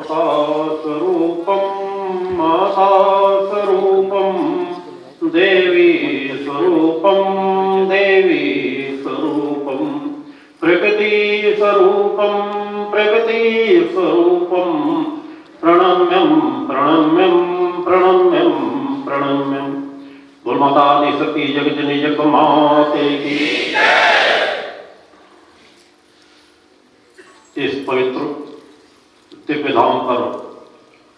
स्वरूपम माता स्वरूपम देवी स्वरूपम देवी स्वरूपम प्रकृति स्वरूपम प्रकृति स्वरूपम प्रणम्यम प्रणम्यम प्रणम्यम प्रणम्यम। बोल माता आदिशक्ति जगजननी जगमाते की। इस पवित्र दिव्य धाम पर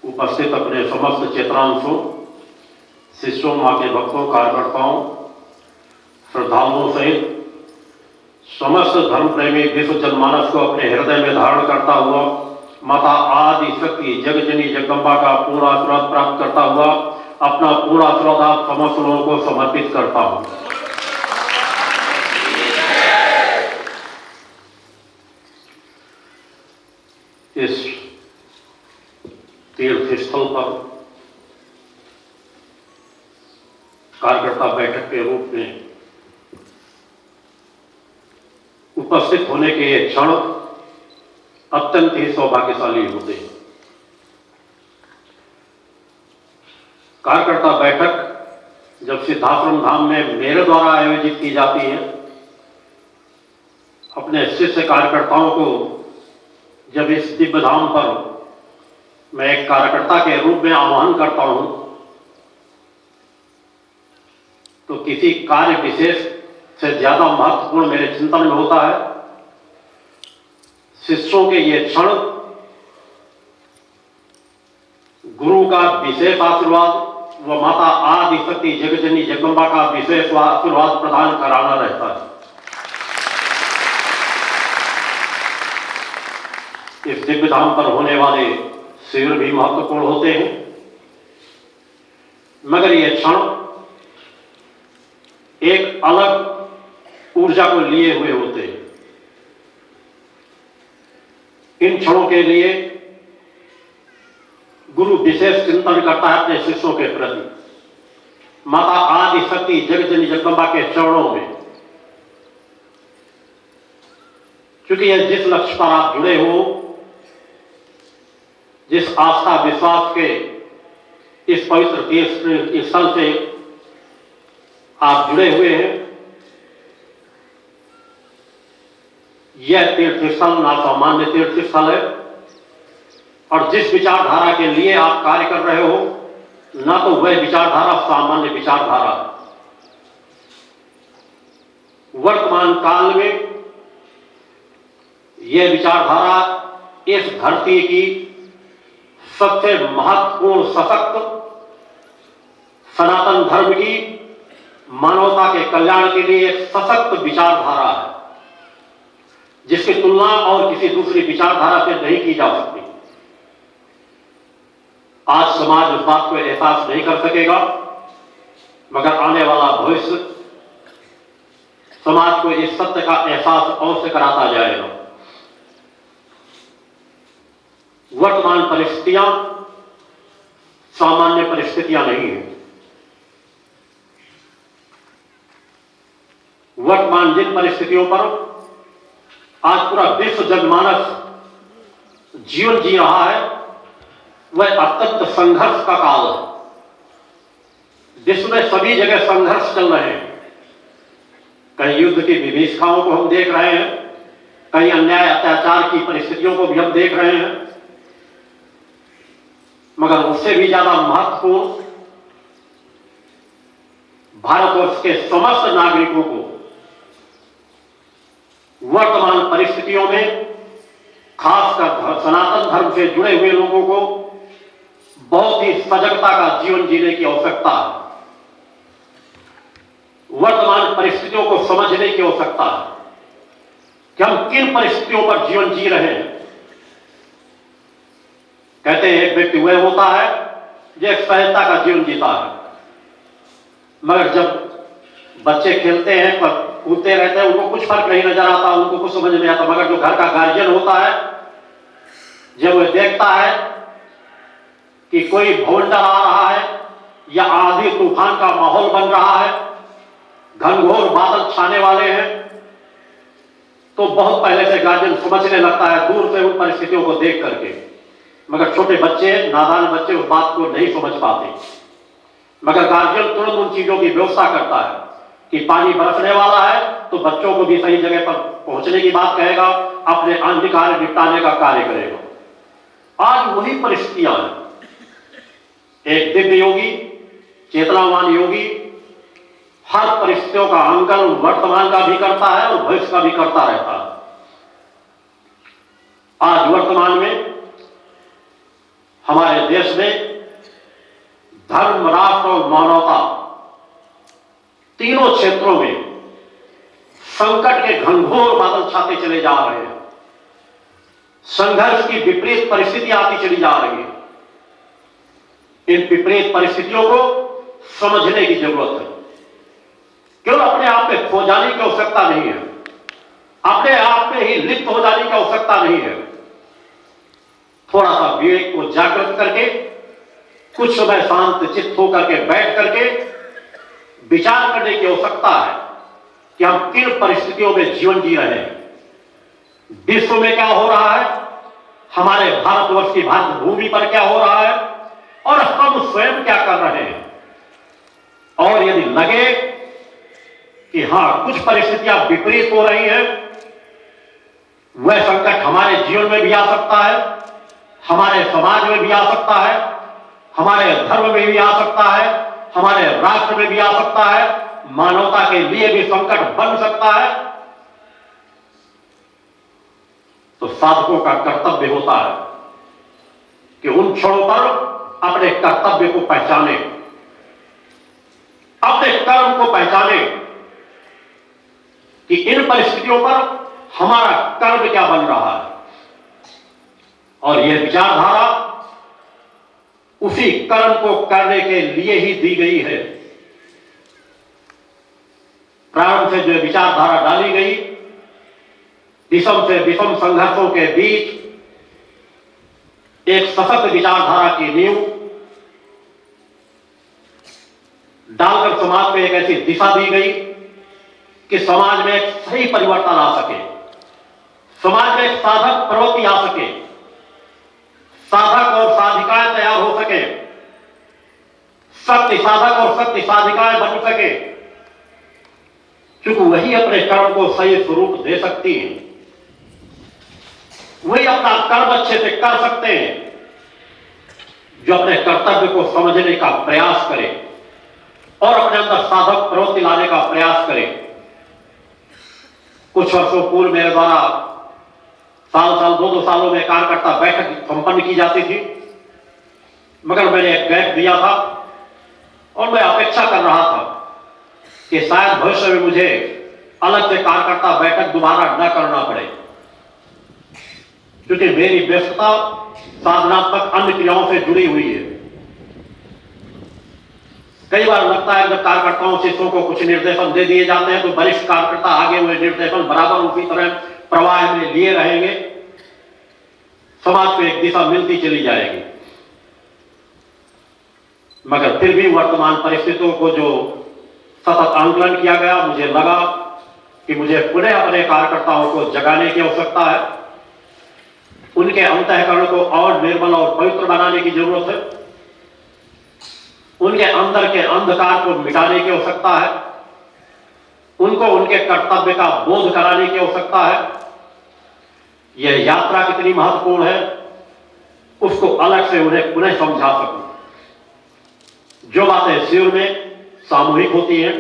उपस्थित अपने समस्त चेतनांशों, शिष्यों, मां के भक्तों, कार्यकर्ताओं, श्रद्धालुओं सहित समस्त धर्म प्रेमी विश्व जनमानस को अपने हृदय में धारण करता हुआ माता आदि शक्ति जगजननी जगदम्बा का पूर्ण आशीर्वाद प्राप्त करता हुआ अपना पूर्ण आशीर्वाद आप समस्त लोगों को समर्पित करता हूं। इस तीर्थ स्थल पर कार्यकर्ता बैठक के रूप में उपस्थित होने के ये क्षण अत्यंत ही सौभाग्यशाली होते हैं। कार्यकर्ता बैठक जब सिद्धाश्रम धाम में मेरे द्वारा आयोजित की जाती है, अपने शिष्य कार्यकर्ताओं को जब इस दिव्य धाम पर मैं एक कार्यकर्ता के रूप में आह्वान करता हूं, तो किसी कार्य विशेष से ज्यादा महत्वपूर्ण मेरे चिंतन में होता है शिष्यों के ये क्षण गुरु का विशेष आशीर्वाद व माता आदि शक्ति जगजननी जगदम्बा का विशेष आशीर्वाद प्रदान कराना रहता है। इस दिव्य धाम पर होने वाले शिविर भी महत्वपूर्ण होते हैं, मगर ये क्षण एक अलग ऊर्जा को लिए हुए होते हैं। इन क्षणों के लिए गुरु विशेष चिंतन करता है अपने शिष्यों के प्रति माता आदि शक्ति जगजननी जगदम्बा के चरणों में, क्योंकि यह जिस लक्ष्य पर आप जुड़े हो, जिस आस्था विश्वास के इस पवित्र तीर्थ स्थल से आप जुड़े हुए हैं, यह तीर्थ स्थल ना सामान्य तीर्थ स्थल है और जिस विचारधारा के लिए आप कार्य कर रहे हो ना तो वह विचारधारा सामान्य विचारधारा है। वर्तमान काल में यह विचारधारा इस धरती की सबसे महत्वपूर्ण सशक्त सनातन धर्म की मानवता के कल्याण के लिए एक सशक्त विचारधारा है, जिसकी तुलना और किसी दूसरी विचारधारा से नहीं की जा सकती। आज समाज उस बात को एहसास नहीं कर सकेगा, मगर आने वाला भविष्य समाज को इस सत्य का एहसास अवश्य कराता जाएगा। वर्तमान परिस्थितियां सामान्य परिस्थितियां नहीं है। वर्तमान जिन परिस्थितियों पर आज पूरा विश्व जनमानस जीवन जी रहा है, वह अत्यंत संघर्ष का काल है। विश्व में सभी जगह संघर्ष चल रहे हैं। कहीं युद्ध की विभीषिकाओं को हम देख रहे हैं, कहीं अन्याय अत्याचार की परिस्थितियों को भी हम देख रहे हैं, मगर उससे भी ज्यादा महत्वपूर्ण भारतवर्ष के समस्त नागरिकों को वर्तमान परिस्थितियों में, खासकर सनातन धर्म से जुड़े हुए लोगों को बहुत ही सजगता का जीवन जीने की आवश्यकता है। वर्तमान परिस्थितियों को समझने की आवश्यकता है कि हम किन परिस्थितियों पर जीवन जी रहे हैं। कहते हैं एक व्यक्ति वह होता है जो एक सहजता का जीवन जीता है, मगर जब बच्चे खेलते हैं पर कूदते रहते हैं, उनको कुछ फर्क नहीं नजर आता, उनको कुछ समझ नहीं आता। मगर जो घर का गार्जियन होता है, जब वह देखता है कि कोई भवंडर आ रहा है या आंधी तूफान का माहौल बन रहा है, घनघोर बादल छाने वाले हैं, तो बहुत पहले से गार्जियन समझने लगता है दूर से उन परिस्थितियों को देख करके। मगर छोटे बच्चे, नादान बच्चे उस बात को नहीं समझ पाते। मगर गार्जियन तुरंत उन चीजों की व्यवस्था करता है कि पानी बरसने वाला है तो बच्चों को भी सही जगह पर पहुंचने की बात कहेगा, अपने अन्य कार्य निपटाने का कार्य करेगा। आज वही परिस्थितियां हैं। एक दिव्य योगी, चेतनावान योगी हर परिस्थितियों का आंकलन वर्तमान का भी करता है और भविष्य का भी करता रहता है। आज वर्तमान में हमारे देश में धर्म, राष्ट्र और मानवता तीनों क्षेत्रों में संकट के घनघोर बादल छाते चले जा रहे हैं। संघर्ष की विपरीत परिस्थितियां आती चली जा रही है। इन विपरीत परिस्थितियों को समझने की जरूरत है। केवल अपने आप में खो जाने की आवश्यकता नहीं है, अपने आप में ही लिप्त हो जाने की आवश्यकता नहीं है। थोड़ा सा विवेक को जागृत करके कुछ समय शांत चित्त होकर के बैठ करके विचार करने की आवश्यकता है कि हम किन परिस्थितियों में जीवन जी रहे हैं, विश्व में क्या हो रहा है, हमारे भारतवर्ष की भारत भूमि पर क्या हो रहा है और हम स्वयं क्या कर रहे हैं। और यदि लगे कि हां कुछ परिस्थितियां विपरीत हो रही हैं, वह संकट हमारे जीवन में भी आ सकता है, हमारे समाज में भी आ सकता है, हमारे धर्म में भी आ सकता है, हमारे राष्ट्र में भी आ सकता है, मानवता के लिए भी संकट बन सकता है, तो साधकों का कर्तव्य होता है कि उन क्षणों पर अपने कर्तव्य को पहचाने, अपने कर्म को पहचाने कि इन परिस्थितियों पर हमारा कर्म क्या बन रहा है। और यह विचारधारा उसी कर्म को करने के लिए ही दी गई है। प्रारंभ से जो विचारधारा डाली गई, विषम से विषम संघर्षों के बीच एक सशक्त विचारधारा की नींव डालकर समाज में एक ऐसी दिशा दी गई कि समाज में एक सही परिवर्तन आ सके, समाज में एक साधक प्रवृत्ति आ सके, साधक और साधिकाएं तैयार हो सके, सत्य साधक और सत्य साधिकाएं बन सके, क्योंकि वही अपने कर्म को सही स्वरूप दे सकती हैं, वही अपना कर्म अच्छे से कर सकते हैं जो अपने कर्तव्य को समझने का प्रयास करे और अपने अंदर साधक प्रवृत्ति लाने का प्रयास करे। कुछ वर्षों पूर्व मेरे द्वारा साल 2-2 सालों में कार्यकर्ता बैठक संपन्न की जाती थी, मगर मैंने एक गैप दिया था और मैं अपेक्षा कर रहा था कि शायद भविष्य में मुझे अलग से कार्यकर्ता बैठक दोबारा न करना पड़े, क्योंकि मेरी व्यस्तता साधनात्मक अन्य क्रियाओं से जुड़ी हुई है। कई बार लगता है जब कार्यकर्ताओं शिष्यों को कुछ निर्देशन दे दिए जाते हैं तो वरिष्ठ कार्यकर्ता आगे हुए निर्देशन बराबर उसी तरह प्रवाह में लिए रहेंगे, समाज को एक दिशा मिलती चली जाएगी। मगर फिर भी वर्तमान परिस्थितियों को जो सतत आंकलन किया गया, मुझे लगा कि मुझे पुनः अपने कार्यकर्ताओं को जगाने की आवश्यकता है, उनके अंतःकरण को और निर्मल और पवित्र बनाने की जरूरत है, उनके अंदर के अंधकार को मिटाने की आवश्यकता है, उनको उनके कर्तव्य का बोध कराने की आवश्यकता है। यह यात्रा कितनी महत्वपूर्ण है उसको अलग से उन्हें पुनः समझा सकूं। जो बातें शिविर में सामूहिक होती हैं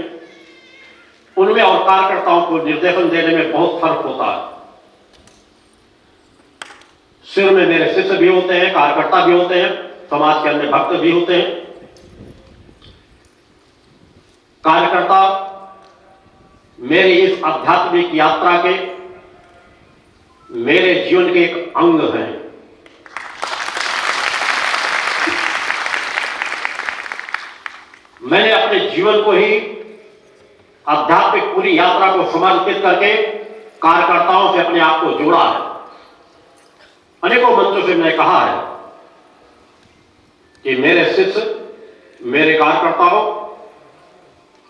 उनमें और कार्यकर्ताओं को निर्देशन देने में बहुत फर्क होता है। शिविर में मेरे शिष्य भी होते हैं, कार्यकर्ता भी होते हैं, समाज के अन्य भक्त भी होते हैं। कार्यकर्ता मेरी इस आध्यात्मिक यात्रा के, मेरे जीवन के एक अंग हैं। मैंने अपने जीवन को ही आध्यात्मिक पूरी यात्रा को समर्पित करके कार्यकर्ताओं से अपने आप को जोड़ा है। अनेकों मंचों से मैंने कहा है कि मेरे शिष्य, मेरे कार्यकर्ताओं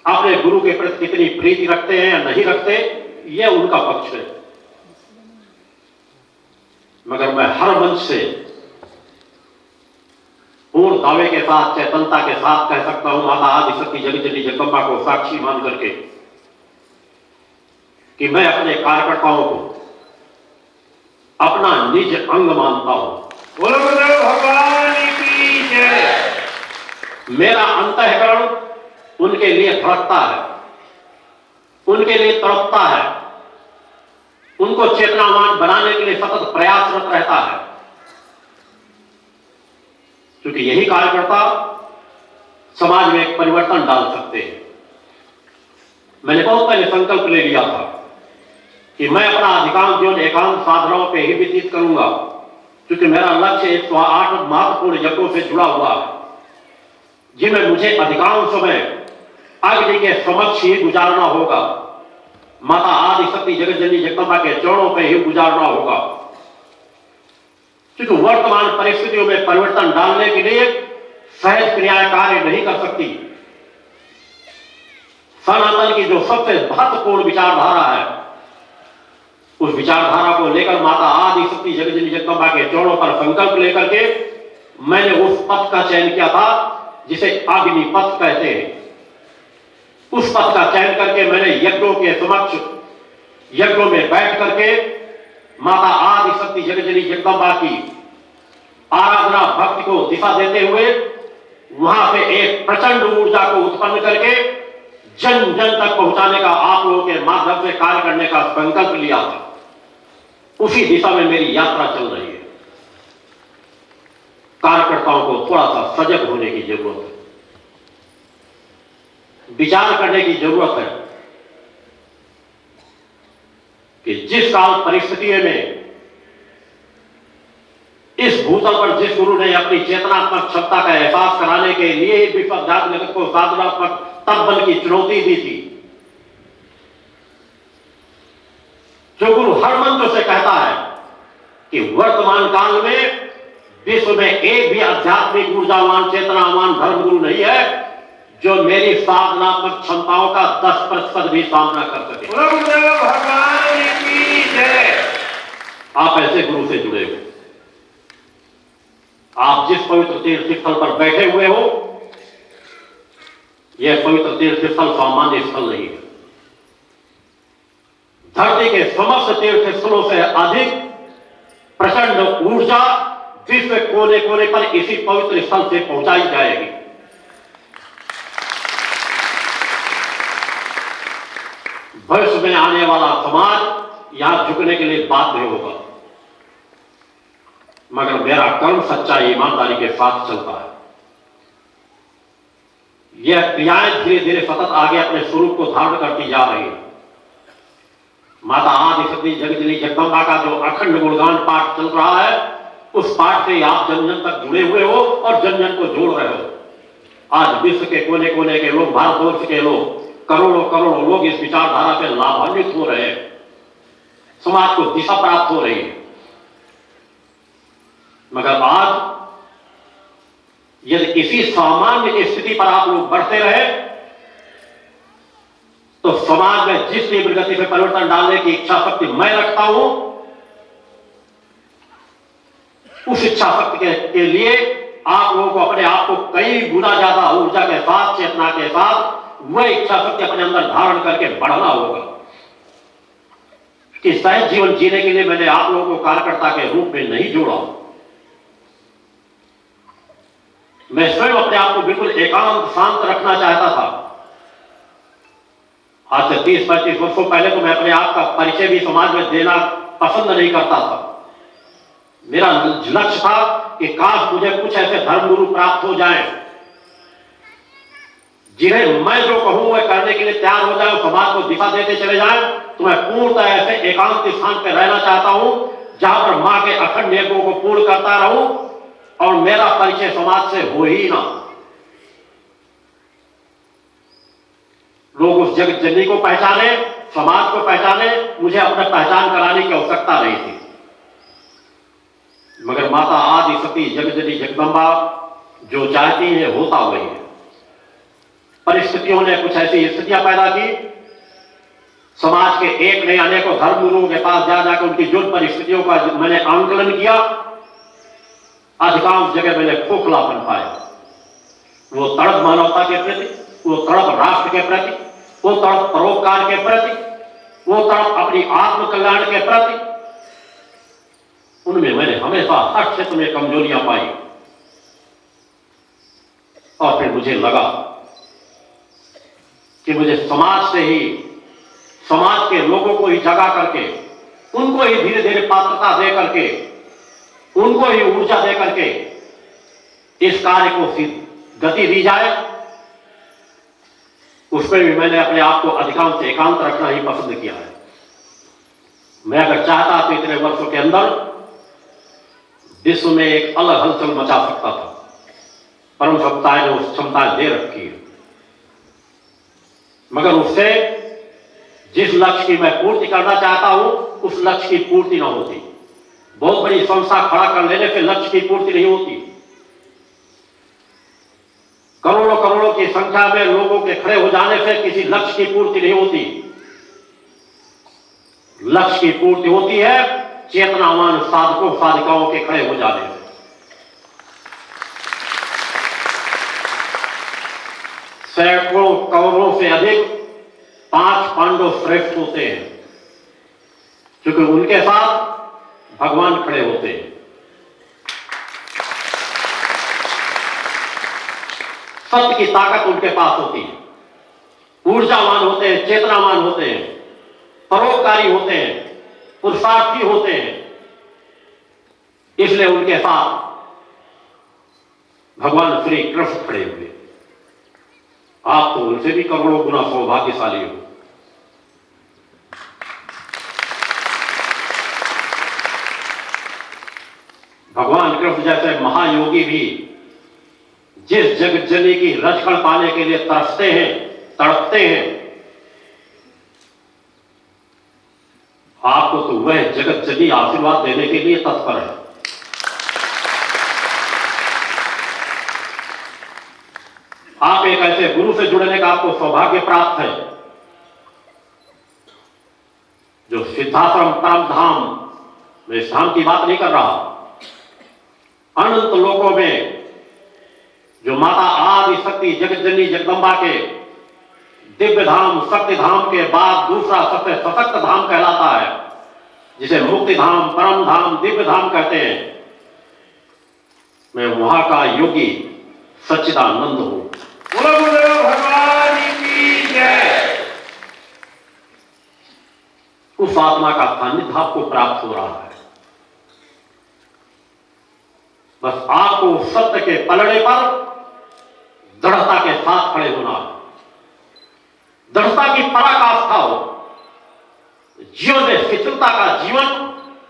अपने गुरु के प्रति कितनी प्रीति रखते हैं या नहीं रखते, यह उनका पक्ष है। मगर मैं हर मंच से पूर्ण दावे के साथ, चेतनता के साथ कह सकता हूं, माता आदिशक्ति जगतजननी जगदंबा को साक्षी मान करके, कि मैं अपने कार्यकर्ताओं को अपना निज अंग मानता हूं। बोलो गुरुदेव भगवान की जय। मेरा अंतःकरण उनके लिए धड़कता है, उनके लिए तड़पता है, उनको चेतनावान बनाने के लिए सतत प्रयासरत रहता है, क्योंकि यही कार्यकर्ता समाज में एक परिवर्तन डाल सकते हैं। मैंने बहुत पहले संकल्प ले लिया था कि मैं अपना अधिकांश जीवन एकांत साधनाओं पे ही व्यतीत करूंगा, क्योंकि मेरा लक्ष्य 108 महत्वपूर्ण यज्ञों से जुड़ा हुआ है, जिनमें मुझे अधिकांश समय अग्नि के समक्ष ही गुजारना होगा, माता आदिशक्ति जगतजननी जगदंबा के चरणों पे ही गुजारना होगा, क्योंकि वर्तमान परिस्थितियों में परिवर्तन डालने के लिए सहज क्रियाएं कार्य नहीं कर सकती। सनातन की जो सबसे महत्वपूर्ण विचारधारा है, उस विचारधारा को लेकर माता आदिशक्ति जगतजननी जगदंबा के चरणों पर संकल्प लेकर के मैंने उस पथ का चयन किया था जिसे अग्नि पथ कहते हैं। उस पथ का चयन करके मैंने यज्ञों के समक्ष, यज्ञों में बैठ करके माता आदिशक्ति जगतजननी जगदंबा की आराधना भक्ति को दिशा देते हुए वहां से एक प्रचंड ऊर्जा को उत्पन्न करके जन जन तक पहुंचाने का, आप लोगों के माध्यम से कार्य करने का संकल्प लिया था। उसी दिशा में मेरी यात्रा चल रही है। कार्यकर्ताओं को थोड़ा सा सजग होने की जरूरत है, विचार करने की जरूरत है कि जिस काल परिस्थितियों में इस भूतल पर जिस गुरु ने अपनी चेतनात्मक क्षमता का एहसास कराने के लिए ही विश्व अध्यात्म जगत को साधनात्मक तत्बल की चुनौती दी थी, जो गुरु हर मंत्र से कहता है कि वर्तमान काल में विश्व में एक भी आध्यात्मिक ऊर्जावान चेतनावान धर्मगुरु नहीं है जो मेरी साधनात्मक क्षमताओं का 10% भी सामना कर सके। भगवान की जय। आप ऐसे गुरु से जुड़े हो, आप जिस पवित्र तीर्थ स्थल पर बैठे हुए हो, यह पवित्र तीर्थ स्थल सामान्य स्थल नहीं है। धरती के समस्त तीर्थ स्थलों से अधिक प्रचंड ऊर्जा विश्व कोने कोने पर इसी पवित्र स्थल से पहुंचाई जाएगी। भविष्य में आने वाला समाज यहां झुकने के लिए बाध्य होगा, मगर मेरा कर्म सच्चाई ईमानदारी के साथ चलता है। यह क्रियाएं धीरे धीरे सतत आगे अपने स्वरूप को धारण करती जा रही है। माता आदिशक्ति जगतजननी जगदंबा का जो अखंड गुणगान पाठ चल रहा है, उस पाठ से आप जन जन तक जुड़े हुए हो और जन जन को जोड़ रहे हो। आज विश्व के कोने कोने के लोग, भारतवर्ष के लोग, करोड़ों करोड़ों लोग इस विचारधारा से लाभान्वित हो रहे हैं, समाज को दिशा प्राप्त हो रही है। मगर आज यदि इसी सामान्य स्थिति पर आप लोग बढ़ते रहे तो समाज में जिस तीव्र गति से परिवर्तन डालने की इच्छा शक्ति मैं रखता हूं, उस इच्छा शक्ति के लिए आप लोगों को अपने आप को कई गुना ज्यादा ऊर्जा के साथ, चेतना के साथ वह इच्छा शक्ति अपने अंदर धारण करके बढ़ना होगा। कि सहज जीवन जीने के लिए मैंने आप लोगों को कार्यकर्ता के रूप में नहीं जोड़ा। मैं स्वयं अपने आप को बिल्कुल एकांत शांत रखना चाहता था। आज से 30-35 वर्षों पहले तो मैं अपने आप का परिचय भी समाज में देना पसंद नहीं करता था। मेरा लक्ष्य था कि काश मुझे कुछ ऐसे धर्मगुरु प्राप्त हो जाएं जिन्हें मैं जो कहूं वह करने के लिए तैयार हो जाए, समाज को दिशा देते चले जाएं। तो मैं पूर्णतः ऐसे एकांत स्थान पर रहना चाहता हूं जहां पर मां के अखंड यज्ञों को पूर्ण करता रहूं और मेरा परिचय समाज से हो ही ना। लोग उस जगत जननी को पहचाने, समाज को पहचाने, मुझे अपना पहचान कराने की आवश्यकता नहीं थी। मगर माता आदिशक्ति जगतजननी जगदंबा जो चाहती है होता वही है। परिस्थितियों ने कुछ ऐसी स्थितियां पैदा की, समाज के एक नहीं अनेकों धर्मगुरुओं के पास जा जाकर उनकी जुड़ परिस्थितियों का मैंने आंकलन किया। अधिकांश जगह मैंने खोखलापन पाया। वो तड़प मानवता के प्रति, वो तड़प राष्ट्र के प्रति, वो तड़प परोपकार के प्रति, वो तड़प अपनी आत्म कल्याण के प्रति, उनमें मैंने हमेशा हर क्षेत्र में कमजोरियां पाई। और फिर मुझे लगा कि मुझे समाज से ही, समाज के लोगों को ही जगा करके, उनको ही धीरे धीरे पात्रता दे करके, उनको ही ऊर्जा दे करके इस कार्य को गति दी जाए। उसमें भी मैंने अपने आप को अधिकांश एकांत रखना ही पसंद किया है। मैं अगर चाहता तो इतने वर्षों के अंदर विश्व में एक अलग हलचल मचा सकता था। परम सत्ताएं ने उस क्षमता दे रखी है, मगर उससे जिस लक्ष्य की मैं पूर्ति करना चाहता हूं उस लक्ष्य की पूर्ति न होती। बहुत बड़ी संस्था खड़ा कर लेने से लक्ष्य की पूर्ति नहीं होती। करोड़ों करोड़ों की संख्या में लोगों के खड़े हो जाने से किसी लक्ष्य की पूर्ति नहीं होती। लक्ष्य की पूर्ति होती है चेतनावान साधकों साधिकाओं के खड़े हो जाने से। सैकड़ों करोड़ों से अधिक 5 पांडव श्रेष्ठ होते हैं, क्योंकि उनके साथ भगवान खड़े होते हैं। सत्य की ताकत उनके पास होती है, ऊर्जावान होते हैं, चेतनावान होते हैं, परोपकारी होते हैं, पुरुषार्थी होते हैं। इसलिए उनके साथ भगवान श्री कृष्ण खड़े हुए। आप तो उनसे भी करोड़ों गुना सौभाग्यशाली हो। भगवान कृष्ण जैसे महायोगी भी जिस जगत जननी की रजकण पाने के लिए तरसते हैं, तड़पते हैं, आपको तो वह जगत जननी आशीर्वाद देने के लिए तत्पर है। आप एक ऐसे गुरु से जुड़ने का आपको सौभाग्य प्राप्त है जो सिद्धाश्रम परम धाम, मैं इस धाम की बात नहीं कर रहा, अनंत लोकों में जो माता आदि शक्ति जगत जननी जगदम्बा के दिव्य धाम, शक्ति धाम के बाद दूसरा सबसे सशक्त धाम कहलाता है, जिसे मुक्ति धाम, परम धाम, दिव्य धाम कहते हैं। मैं वहां का योगी सच्चिदानंद हूं। बोलो बोलो भगवान की जय। उस आत्मा का सानिध्य आपको प्राप्त हो रहा है। बस आपको सत्य के पलड़े पर दृढ़ता के साथ खड़े होना है। दृढ़ता की पराकाष्ठा हो। जीवन में शिथिलता का जीवन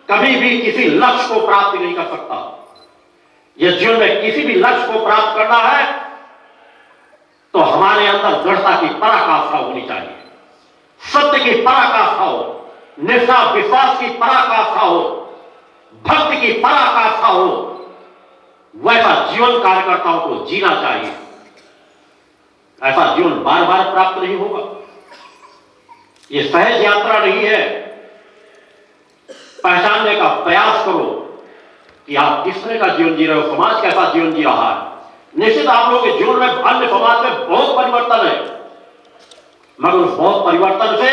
कभी भी किसी लक्ष्य को प्राप्त नहीं कर सकता। यह जीवन में किसी भी लक्ष्य को प्राप्त करना है तो हमारे अंदर दृढ़ता की पराकाष्ठा होनी चाहिए, सत्य की पराकाष्ठा हो, निष्ठा विश्वास की पराकाष्ठा हो, भक्ति की पराकाष्ठा हो। वैसा जीवन कार्यकर्ताओं को जीना चाहिए। ऐसा जीवन बार बार प्राप्त नहीं होगा। यह सहज यात्रा नहीं है। पहचानने का प्रयास करो कि आप किस तरह का जीवन जी रहे हो, समाज कैसा जीवन जी रहा है। निश्चित आप लोगों के जीवन में अन्य समाज में बहुत परिवर्तन है, मगर उस बहुत परिवर्तन से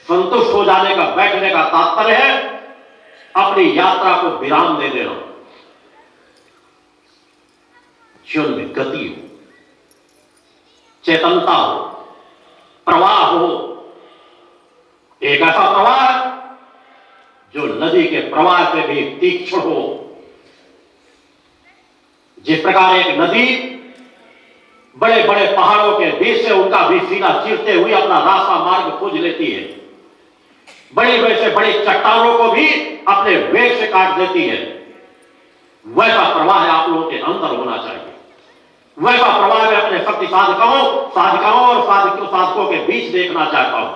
संतुष्ट हो जाने का, बैठने का तात्पर्य है अपनी यात्रा को विराम दे देना। जीवन में गति हो, चेतनता हो, प्रवाह हो। एक ऐसा प्रवाह जो नदी के प्रवाह से भी तीक्ष्ण हो। जिस प्रकार एक नदी बड़े बड़े पहाड़ों के बीच से उनका भी सीधा चीरते हुए अपना रास्ता मार्ग खोज लेती है, बड़ी वैसे बड़ी चट्टानों को भी अपने वेग से काट देती है, वैसा प्रवाह आप लोगों के अंदर होना चाहिए। वैसा प्रवाह मैं अपने शक्ति साधिकाओं और साधकों के बीच देखना चाहता हूं,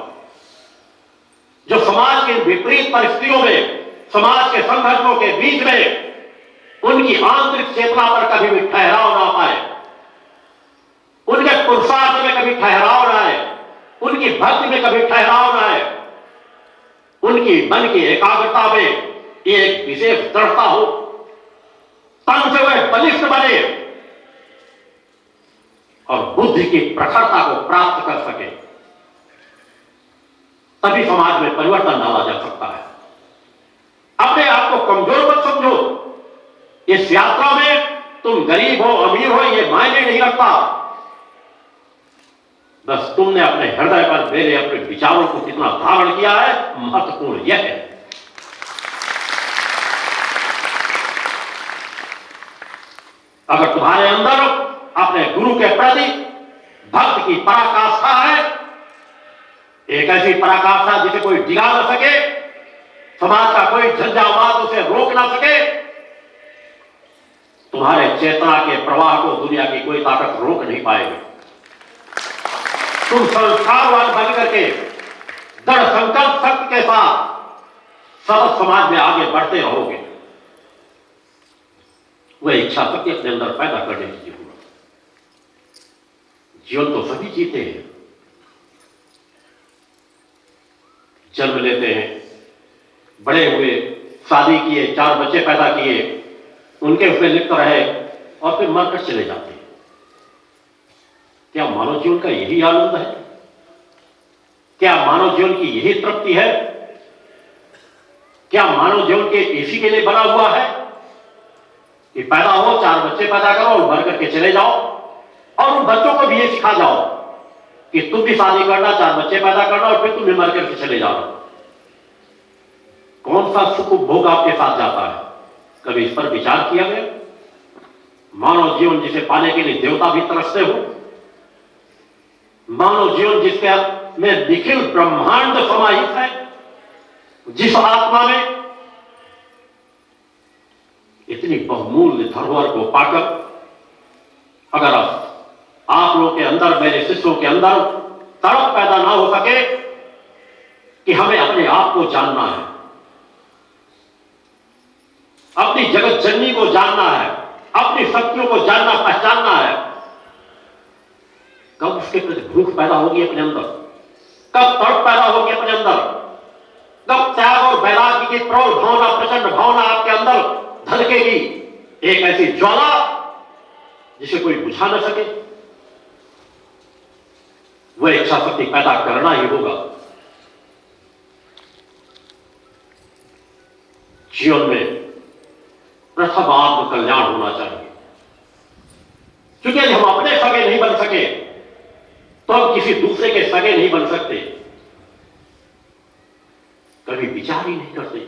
जो समाज के विपरीत परिस्थितियों में, समाज के संघर्षों के बीच में उनकी आंतरिक चेतना पर कभी भी ठहराव ना पाए, उनके पुरुषार्थ में कभी ठहराव ना आए, उनकी भक्ति में कभी ठहराव ना आए, उनकी मन की एकाग्रता में एक विशेष दृढ़ता हो। तन से वह बलिष्ठ बने और बुद्धि की प्रखरता को प्राप्त कर सके, तभी समाज में परिवर्तन डाला जा सकता है। अपने आप को कमजोर मत समझो। इस यात्रा में तुम गरीब हो अमीर हो ये मायने नहीं रखता। बस तुमने अपने हृदय पर मेरे अपने विचारों को कितना धारण किया है, महत्वपूर्ण यह है। अगर तुम्हारे अंदर अपने गुरु के प्रति भक्त की पराकाष्ठा है, एक ऐसी पराकाष्ठा जिसे कोई डिगा न सके, समाज का कोई झंझावात उसे रोक ना सके, तुम्हारे चेतना के प्रवाह को दुनिया की कोई ताकत रोक नहीं पाएगी। तुम संस्कारवान बन करके दृढ़ संकल्प शक्ति के साथ सतत समाज में आगे बढ़ते रहोगे। वह इच्छा शक्ति अपने अंदर पैदा करने की जरूरत। जीवन तो सभी जीते हैं, जन्म लेते हैं, बड़े हुए, शादी किए, 4 बच्चे पैदा किए, उनके उसमें लिप्त रहे और फिर मरकर चले जाते हैं। क्या मानव जीवन का यही आनंद है? क्या मानव जीवन की यही तृप्ति है? क्या मानव जीवन के इसी के लिए बना हुआ है कि पैदा हो, 4 बच्चे पैदा करो और मर करके चले जाओ, और उन बच्चों को भी ये सिखा जाओ कि तुम भी शादी करना, 4 बच्चे पैदा करना और फिर तुम भी मर करके चले जाओ? कौन सा सुख उपभोग आपके साथ जाता है? कभी इस पर विचार किया गया? मानव जीवन जिसे पाने के लिए देवता भी तरसते हो, मानव जीवन जिसके में निखिल ब्रह्मांड समाहित है, जिस आत्मा में इतनी बहुमूल्य धरोहर को पाकर अगर आप लोगों के अंदर, मेरे शिष्यों के अंदर तड़प पैदा ना हो सके कि हमें अपने आप को जानना है, अपनी जगत जननी को जानना है, अपनी शक्तियों को जानना पहचानना है, कब उसके प्रति भूख पैदा होगी अपने अंदर? कब तड़प पैदा होगी अपने अंदर? कब त्याग और वैराग्य की प्रौढ़ भावना, प्रचंड भावना आपके अंदर धड़केगी? एक ऐसी ज्वाला जिसे कोई बुझा न सके। वह इच्छा शक्ति पैदा करना ही होगा। जीवन में प्रथम आत्म कल्याण होना चाहिए, क्योंकि यदि हम अपने सगे नहीं बन सके तो हम किसी दूसरे के सगे नहीं बन सकते। कभी विचार ही नहीं करते।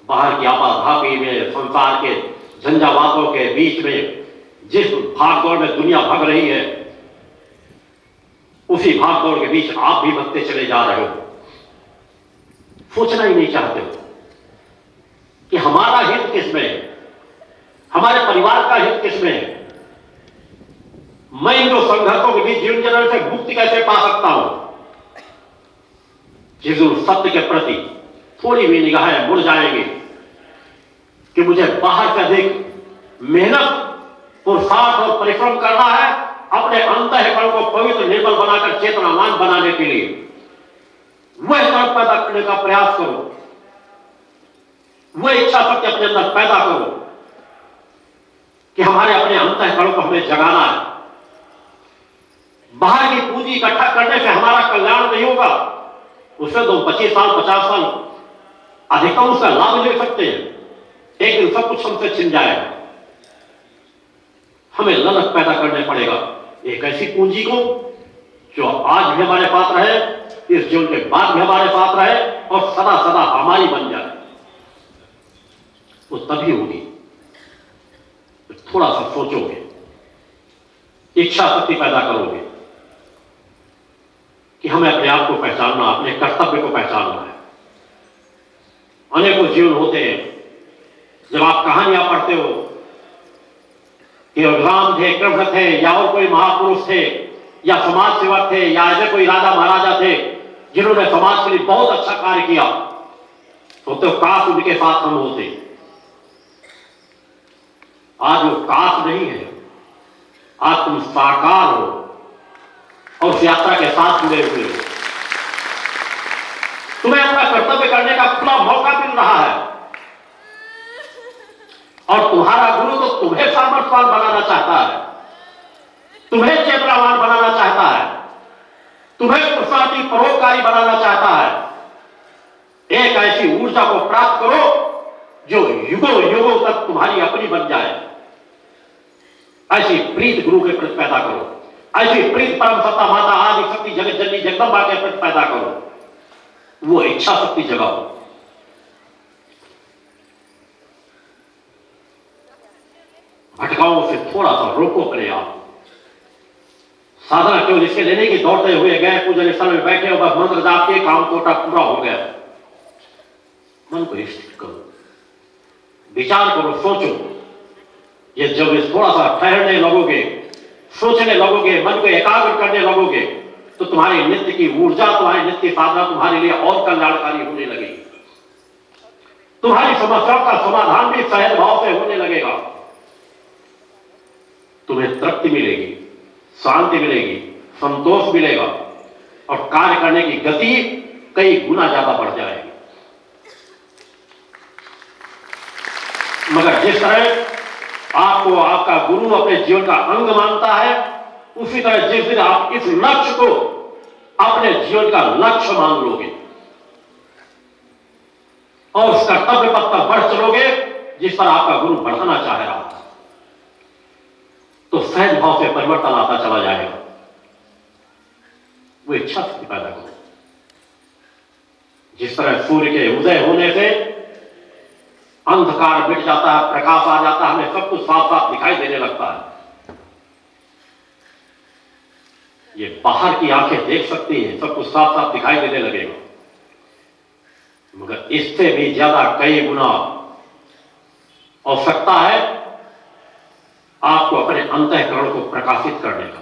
बाहर की आपाधापी में, संसार के झंझावातों के बीच में जिस भागदौड़ में दुनिया भाग रही है, उसी भागदौड़ के बीच आप भी भगते चले जा रहे हो। सोचना ही नहीं चाहते हो कि हमारा हित किसमें है, हमारे परिवार का हित किसमें है, मैं इन जो संघर्षों के बीच जीवन जलन से मुक्ति कैसे पा सकता हूं। जिस दिन सत्य के प्रति थोड़ी भी निगाहें मुड़ जाएंगी कि मुझे बाहर से अधिक मेहनत, पुरुषार्थ और परिश्रम करना है अपने अंतःकरण को पवित्र निर्मल बनाकर चेतनावान बनाने के लिए, वह तड़प पैदा करने का प्रयास करो, वह इच्छा शक्ति अपने अंदर पैदा करो कि हमारे अपने अंतःकरण को हमें जगाना है। बाहर की पूंजी इकट्ठा करने से हमारा कल्याण नहीं होगा। उससे तो 25 साल 50 साल अधिकतम उसका लाभ ले सकते हैं, एक दिन सब कुछ हमसे छिन जाएगा। हमें ललक पैदा करने पड़ेगा एक ऐसी पूंजी को जो आज भी हमारे पास रहे, इस जीवन के बाद भी हमारे साथ रहे और सदा सदा हमारी बन जाए। वो तभी होगी थोड़ा सा सोचोगे, इच्छा शक्ति पैदा करोगे कि हमें अपने आप को पहचानना, अपने कर्तव्य को पहचानना है। अनेकों जीवन होते हैं, जब आप कहानियां पढ़ते हो कि राम थे, कृष्ण थे, या और कोई महापुरुष थे, या समाज सेवक थे, या ऐसे कोई राजा महाराजा थे जिन्होंने समाज के लिए बहुत अच्छा कार्य किया, तो काश उनके साथ हम होते। आज वो काश नहीं है, आज तुम साकार हो और उस यात्रा के साथ जुड़े हुए हो। तुम्हें अपना कर्तव्य करने का खुला मौका मिल रहा है। और तुम्हारा गुरु तो तुम्हें सामर्थ्यवान बनाना चाहता है, तुम्हें चेतनावान बनाना चाहता है, तुम्हें पुरुषार्थी परोपकारी बनाना चाहता है। एक ऐसी ऊर्जा को प्राप्त करो जो युगों युगों तक तुम्हारी अपनी बन जाए। ऐसी प्रीत गुरु के प्रति पैदा करो, ऐसी प्रीत परम सत्ता माता आदि शक्ति जगत जननी जगदम्बा के प्रति पैदा करो, वो इच्छा शक्ति जगाओ। भटकाओं से थोड़ा सा रोको अपने आप। साधना केवल इसके लेने की दौड़ते हुए गए पूजन स्थल में बैठे और बस मंत्र जाप के काम कोटा पूरा हो गया। मन को स्थिर करो, विचार करो, सोचो। ये जब इस थोड़ा सा ठहरने लगोगे, सोचने लगोगे, मन को एकाग्र करने लगोगे, तो तुम्हारी नित्य की ऊर्जा, तुम्हारी नित्य की साधना तुम्हारे लिए और कल्याणकारी होने लगेगी। तुम्हारी समस्याओं का समाधान भी सहज भाव से होने लगेगा। तुम्हें तृप्ति मिलेगी, शांति मिलेगी, संतोष मिलेगा और कार्य करने की गति कई गुना ज्यादा बढ़ जाएगी। मगर जिस तरह आपको आपका गुरु अपने जीवन का अंग मानता है, उसी तरह जिस दिन आप इस लक्ष्य को अपने जीवन का लक्ष्य मान लोगे और उस कर्तव्य पथ पर बढ़ चलोगे जिस पर आपका गुरु बढ़ाना चाह रहा था, तो सहज भाव से परिवर्तन आता चला जाएगा। वो इच्छा शक्ति पैदा करो। जिस तरह सूर्य के उदय होने से अंधकार मिट जाता है, प्रकाश आ जाता है, हमें सब कुछ साफ साफ दिखाई देने लगता है। ये बाहर की आंखें देख सकती हैं, सब कुछ साफ साफ दिखाई देने लगेगा, मगर इससे भी ज्यादा कई गुना आवश्यकता है आपको अपने अंतःकरण को प्रकाशित करने का।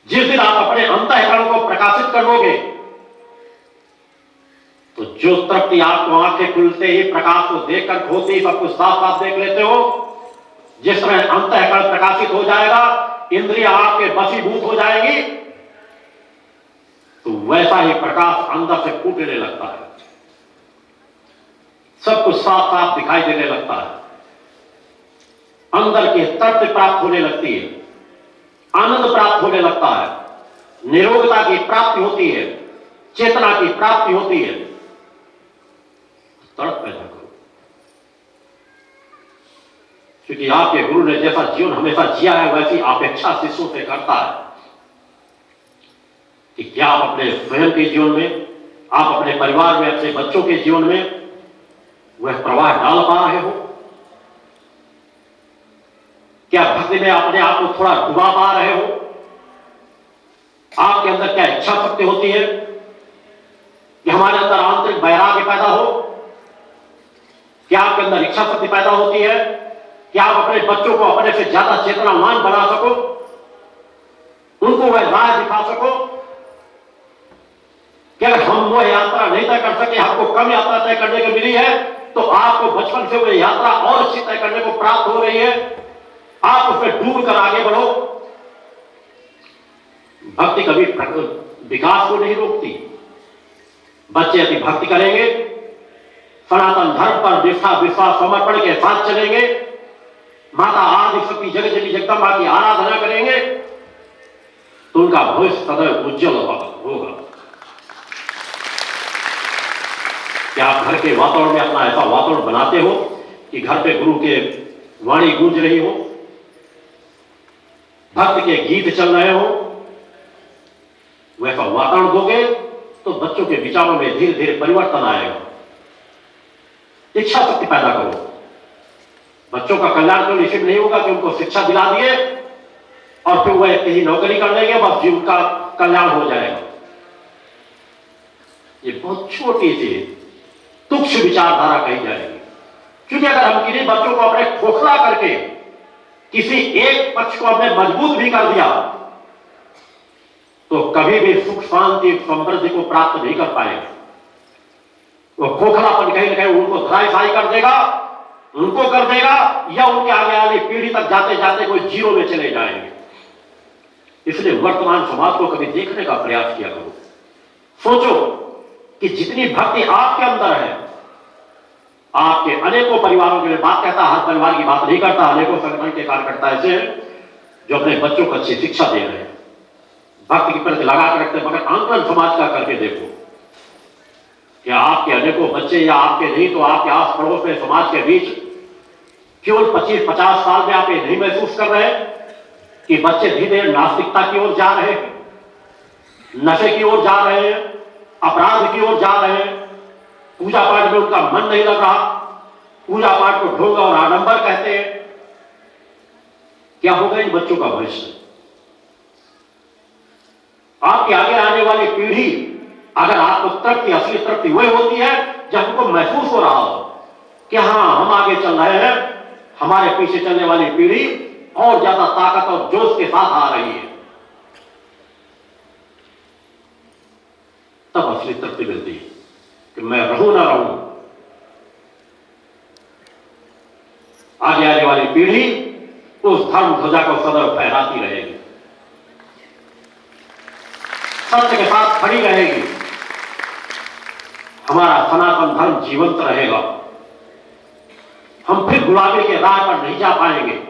जिस दिन आप अपने अंतःकरण को प्रकाशित करोगे, तो जो तृप्ति आपको आंखें खुलते ही प्रकाश को देखकर खोती सब कुछ साफ साफ देख लेते हो, जिस तरह अंतःकरण प्रकाशित हो जाएगा, इंद्रियां आपके वशीभूत हो जाएगी, तो वैसा ही प्रकाश अंदर से फूटने लगता है, सब कुछ साफ साफ दिखाई देने लगता है, अंदर की तृप्ति प्राप्त होने लगती है, आनंद प्राप्त होने लगता है, निरोगता की प्राप्ति होती है, चेतना की प्राप्ति होती है। तड़प पैदा करो, क्योंकि आपके गुरु ने जैसा जीवन हमेशा जिया है वैसी अपेक्षा शिष्यों से करता है कि क्या आप अपने स्वयं के जीवन में, आप अपने परिवार में, अपने बच्चों के जीवन में वह प्रवाह डाल पा रहे हो? क्या भक्ति में अपने आप को थोड़ा डुबा पा रहे हो? आपके अंदर क्या इच्छा शक्ति होती है कि हमारे अंदर आंतरिक वैराग्य पैदा हो? क्या आपके अंदर इच्छा शक्ति पैदा होती है कि आप अपने बच्चों को अपने से ज्यादा चेतनावान बना सको, उनको वह राह दिखा सको कि अगर हम वो यात्रा नहीं तय कर सके, हमको कम यात्रा तय करने को मिली है, तो आपको बचपन से वो यात्रा और अच्छी तय करने को प्राप्त हो रही है, आप उसमें डूब कर आगे बढ़ो। भक्ति कभी विकास को नहीं रोकती। बच्चे यदि भक्ति करेंगे, सनातन धर्म पर निष्ठा विश्वास समर्पण के साथ चलेंगे, माता आदि शक्ति जगत जननी जगदम्बा की आराधना करेंगे, तो उनका भविष्य सदैव उज्जवल होगा। क्या आप घर के वातावरण में अपना ऐसा वातावरण बनाते हो कि घर पे गुरु के वाणी गूंज रही हो, भक्त के गीत चल रहे हो? वैसा वातावरण दोगे तो बच्चों के विचारों में धीरे धीरे परिवर्तन आएगा। इच्छा शक्ति पैदा करो। बच्चों का कल्याण केवल इसी नहीं होगा कि उनको शिक्षा दिला दिए और फिर वह कहीं नौकरी कर लेंगे, बस जीवन का कल्याण हो जाएगा। ये बहुत छोटी सी तुच्छ विचारधारा कही जाएगी, क्योंकि अगर हम किन्हीं बच्चों को अपने खोखला करके किसी एक पक्ष को हमने मजबूत भी कर दिया, तो कभी भी सुख शांति समृद्धि को प्राप्त नहीं कर पाएंगे। वो खोखलापन कहीं ना कहीं उनको धराशायी कर देगा, उनको कर देगा, या उनके आगे वाली पीढ़ी तक जाते जाते कोई जीरो में चले जाएंगे। इसलिए वर्तमान समाज को कभी देखने का प्रयास किया करो। सोचो कि जितनी भक्ति आपके अंदर है, आपके अनेकों परिवारों के लिए बात कहता, हर परिवार की बात नहीं करता, अनेकों संगठन के कार्यकर्ता ऐसे हैं जो अपने बच्चों को अच्छी शिक्षा दे रहे हैं, भक्त के प्रति लगा कर रखते हैं, मगर आंकलन समाज का करके देखो कि आपके अनेकों बच्चे या आपके नहीं तो आपके आस पड़ोस में समाज के बीच केवल 25-50 साल में आप ये नहीं महसूस कर रहे कि बच्चे धीरे धीरे नास्तिकता की ओर जा रहे हैं, नशे की ओर जा रहे हैं, अपराध की ओर जा रहे हैं, पूजा पाठ में उनका मन नहीं लग रहा, पूजा पाठ को ढोंग और आडंबर कहते हैं। क्या होगा इन बच्चों का भविष्य? आपके आगे आने वाली पीढ़ी, अगर आपको तृप्ति, असली तृप्ति वही होती है जब उनको महसूस हो रहा हो कि हां हम आगे चल रहे हैं, हमारे पीछे चलने वाली पीढ़ी और ज्यादा ताकत और जोश के साथ आ रही है, तब असली तृप्ति मिलती है कि मैं रहूं ना रहूं। आगे आने वाली पीढ़ी उस धर्म ध्वजा को सदैव फहराती रहेगी, सत्य के साथ खड़ी रहेगी, हमारा सनातन धर्म जीवंत रहेगा, हम फिर गुलामी के राह पर नहीं जा पाएंगे।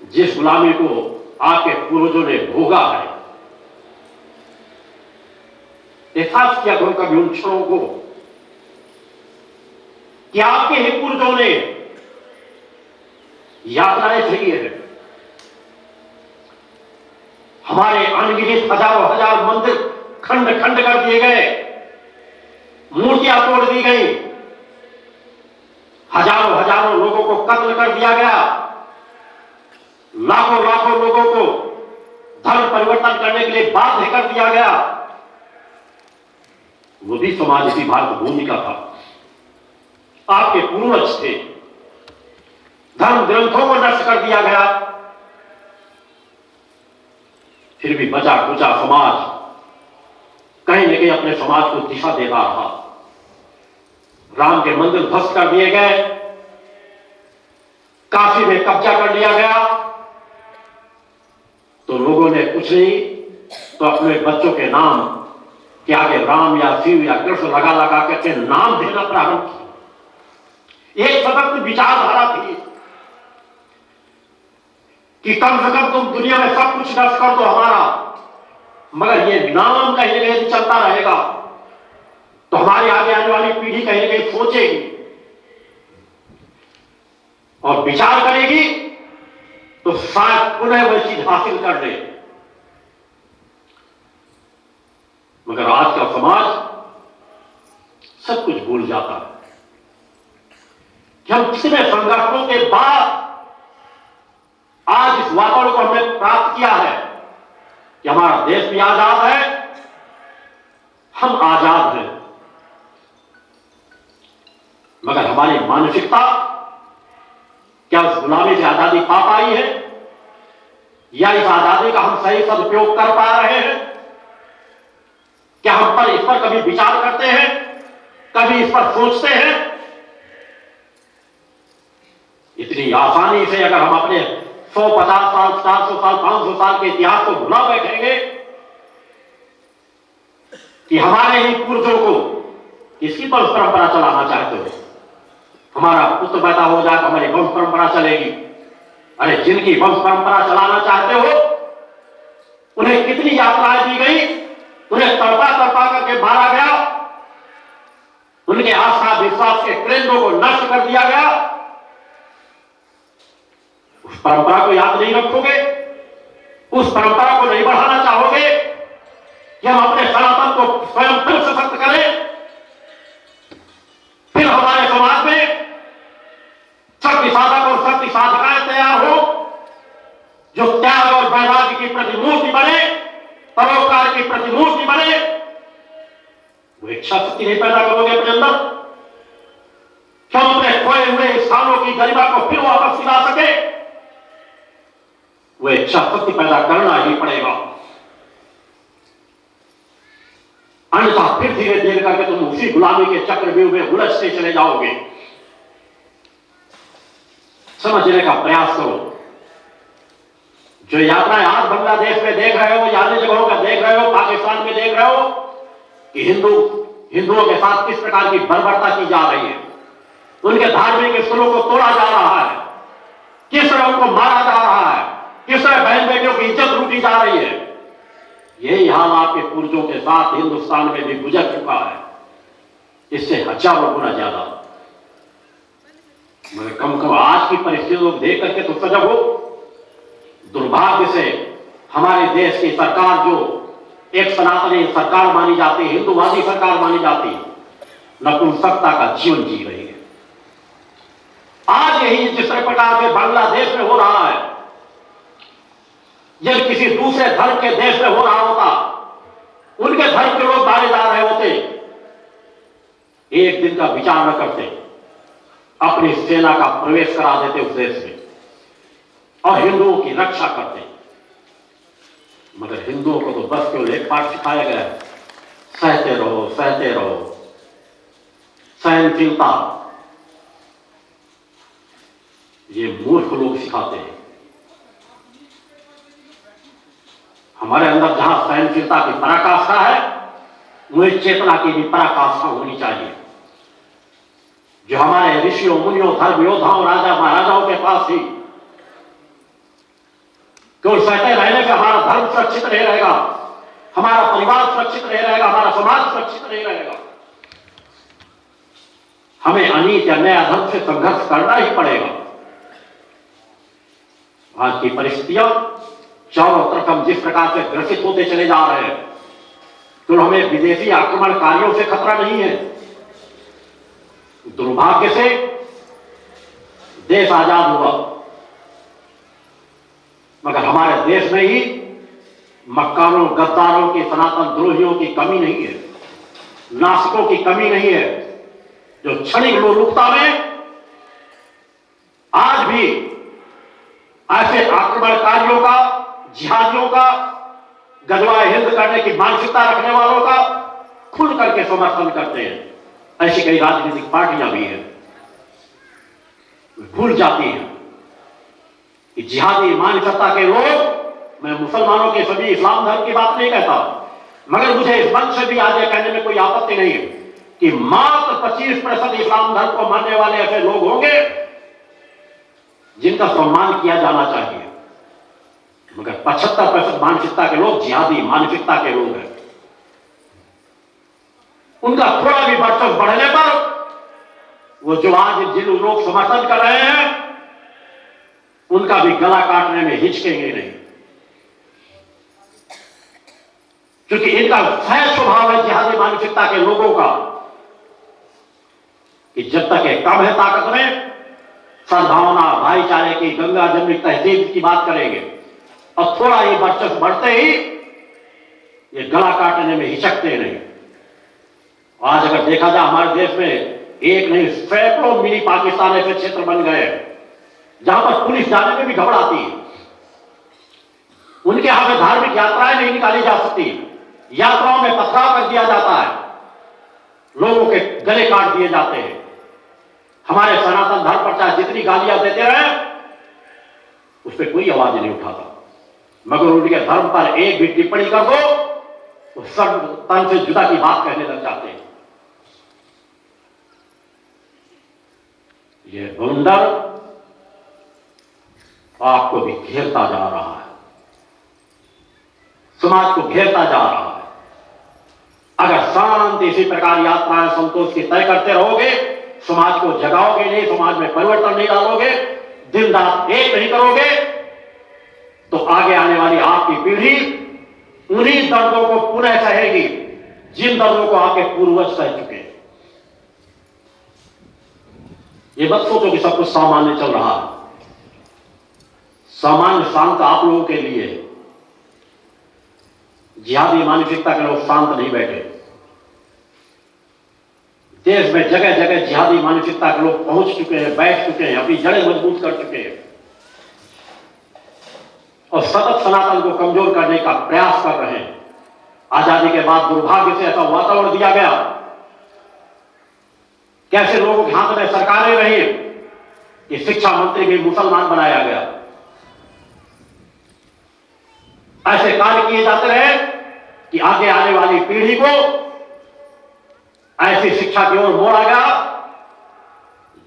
जिस गुलामी को आपके पूर्वजों ने भोगा है, एहसास किया करो कभी उन क्षणों को कि आपके ही पूर्वजों ने यातनाएं सही है, हमारे अनगिनत हजारों हजार मंदिर खंड खंड कर दिए गए, मूर्तियां तोड़ दी गई, हजारों हजारों लोगों को कत्ल कर दिया गया, लाखों लाखों लोगों को धर्म परिवर्तन करने के लिए बाध्य कर दिया गया। वो भी समाज इसी भारत भूमि का था, आपके पूर्वज थे। धर्म ग्रंथों को नष्ट कर दिया गया, फिर भी बचा कुचा समाज कहीं न कहीं अपने समाज को दिशा देता रहा। राम के मंदिर ध्वस्त कर दिए गए, काशी में कब्जा कर लिया गया, तो लोगों ने कुछ नहीं तो अपने बच्चों के नाम के आगे राम या शिव या कृष्ण लगा लगा करके नाम देना प्रारंभ किया। एक सतत विचारधारा थी कि कम से कम तुम दुनिया में सब कुछ नष्ट कर दो हमारा, मगर ये नाम कहीं न कहीं चलता रहेगा, तो हमारी आगे आने वाली पीढ़ी कहीं न कहीं सोचेगी और विचार करेगी, तो शायद पुनः वह चीज हासिल कर ले। मगर आज का समाज सब कुछ भूल जाता है कि हम कितने संघर्षों के बाद आज इस वातावरण को हमने प्राप्त किया है कि हमारा देश भी आजाद है, हम आजाद हैं, मगर हमारी मानसिकता क्या उस गुलामी से आजादी पा पाई है, या इस आजादी का हम सही सदुपयोग कर पा रहे हैं? क्या हम पर इस पर कभी विचार करते हैं, कभी इस पर सोचते हैं? इतनी आसानी से अगर हम अपने 150 साल, 400 साल, 500 साल के इतिहास को भुला बैठेंगे कि हमारे ही पूर्वजों को किसकी वंश परंपरा चलाना चाहते हो, हमारा पुत्र पैदा हो जाए तो हमारी वंश परंपरा चलेगी। अरे जिनकी वंश परंपरा चलाना चाहते हो उन्हें कितनी यात्राएं दी गई, उन्हें तड़पा तड़पा करके मारा गया, उनके आस्था विश्वास के केंद्रों को नष्ट कर दिया गया। उस परंपरा को याद नहीं रखोगे, उस परंपरा को नहीं बढ़ाना चाहोगे कि हम अपने सनातन को स्वयं फिर सशक्त करें, फिर हमारे समाज में शक्ति साधक और शक्ति साधिकाएं तैयार हो जो त्याग और वैराग्य की प्रतिमूर्ति बने, परोपकार की प्रतिमूर्ति बने। वो इच्छा शक्ति नहीं पैदा करोगे अपने अंदर, क्यों अपने खोए हुए स्थानों की गरिमा को फिर वापस दिला सके? वो इच्छा शक्ति पैदा करना ही पड़ेगा, अन्यथा फिर धीरे धीरे करके तुम उसी गुलामी के चक्रव्यूह में उलझते चले जाओगे। समझने का प्रयास करो। जो यात्राएं आज बांग्लादेश में देख रहे हो या अन्य जगहों पर देख रहे हो, पाकिस्तान में देख रहे हो कि हिंदू हिंदुओं के साथ किस प्रकार की बर्बरता की जा रही है, उनके धार्मिक स्थलों को तोड़ा जा रहा है, किस तरह उनको मारा जा रहा है, किस तरह बहन बेटियों की इज्जत लूटी जा रही है। यही हाल आपके पूर्वजों के साथ हिंदुस्तान में भी गुजर चुका है, इससे हजारों गुना ज्यादा। मगर कम आज की परिस्थितियों को देख करके तो सजग हो। दुर्भाग्य से हमारे देश की सरकार, जो एक सनातनी सरकार मानी जाती है, हिंदुवादी सरकार मानी जाती है, नपुंसकता का जीवन जी रही है। आज यही जिस प्रकार से बांग्लादेश में हो रहा है, यदि किसी दूसरे धर्म के देश में हो रहा होता, उनके धर्म के लोग मारे जा रहे होते, एक दिन का विचार न करते, अपनी सेना का प्रवेश करा देते उस देश में और हिंदुओं की रक्षा करते। मगर हिंदुओं को तो बस केवल एक पाठ सिखाया गया है, सहते रहो, सहते रहो, सहनशीलता। ये मूर्ख लोग सिखाते हैं। हमारे अंदर जहां सहनशीलता की पराकाष्ठा है, वही चेतना की भी पराकाष्ठा होनी चाहिए। जो हमारे ऋषियों, मुनियों, धर्म योद्धाओं, राजा महाराजाओं के पास थी, केवल सहते रहने से हमारा धर्म सुरक्षित नहीं रहेगा, हमारा परिवार सुरक्षित नहीं रहेगा, हमारा समाज सुरक्षित नहीं रहेगा। हमें अनीति अन्याय अधर्म से संघर्ष करना ही पड़ेगा। आज की परिस्थितियां चारों तरफ हम जिस प्रकार से ग्रसित होते चले जा रहे हैं, तो हमें विदेशी आक्रमणकारियों से खतरा नहीं है। दुर्भाग्य से देश आजाद हुआ, मगर हमारे देश में ही मक्कारों, गद्दारों की, सनातन द्रोहियों की कमी नहीं है, नास्तिकों की कमी नहीं है, जो क्षणिक लोलुपता में आज भी ऐसे आक्रमणकारियों का, जिहादियों का, गजवा हिंद करने की मानसिकता रखने वालों का खुल करके समर्थन करते हैं। ऐसी कई राजनीतिक पार्टियां भी हैं, भूल जाती हैं कि जिहादी मानसिकता के लोग, मैं मुसलमानों के सभी इस्लाम धर्म की बात नहीं कहता, मगर मुझे इस मंच से भी आज यह कहने में कोई आपत्ति नहीं है कि मात्र 25% इस्लाम धर्म को मानने वाले ऐसे लोग होंगे जिनका सम्मान किया जाना चाहिए, मगर 75% मानसिकता के लोग जिहादी मानसिकता के लोग हैं। उनका थोड़ा भी वर्चस्व बढ़ने पर वो जो आज जिन लोग समर्थन कर रहे हैं, उनका भी गला काटने में हिचकेंगे नहीं, क्योंकि इनका सहज स्वभाव है जिहादी मानसिकता के लोगों का कि जब तक ये कम है ताकत में, सद्भावना, भाईचारे की, गंगा जमनी तहजीब की बात करेंगे, और थोड़ा ये वर्चस्व बढ़ते ही ये गला काटने में हिचकते नहीं। आज अगर देखा जाए हमारे देश में एक नहीं सैकड़ों मिनी पाकिस्तान ऐसे क्षेत्र बन गए जहां पर पुलिस जाने में भी घबराती है। उनके यहां पे धार्मिक यात्राएं नहीं निकाली जा सकती, यात्राओं में पथराव कर दिया जाता है, लोगों के गले काट दिए जाते हैं। हमारे सनातन धर्म पर चाहे जितनी गालियां देते रहे, उस पर कोई आवाज नहीं उठाता, मगर उनके धर्म पर एक भी टिप्पणी कर दो तो सब तन से जुदा की बात कहने लग जाते हैं। ये बंदर आपको भी घेरता जा रहा है, समाज को घेरता जा रहा है। अगर शांति इसी प्रकार यात्राएं संतोष की तय करते रहोगे, समाज को जगाओगे नहीं, समाज में परिवर्तन नहीं डालोगे, दिन रात एक नहीं करोगे, तो आगे आने वाली आपकी पीढ़ी उन्हीं दर्दों को पुनः सहेगी जिन दर्दों को आपके पूर्वज सह चुके हैं। ये मत सोचो कि सब कुछ सामान्य चल रहा है। सामान्य शांत आप लोगों के लिए, जिहादी मानसिकता के लोग शांत नहीं बैठे। देश में जगह जगह जिहादी मानसिकता के लोग पहुंच चुके हैं, बैठ चुके हैं, अपनी जड़ें मजबूत कर चुके हैं और सतत सनातन को कमजोर करने का प्रयास कर रहे हैं। आजादी के बाद दुर्भाग्य से ऐसा वातावरण दिया गया, कैसे लोगों के हाथ में सरकारें रही कि शिक्षा मंत्री भी मुसलमान बनाया गया। ऐसे कार्य किए जाते रहे कि आगे आने वाली पीढ़ी को ऐसी शिक्षा की ओर मोड़ा गया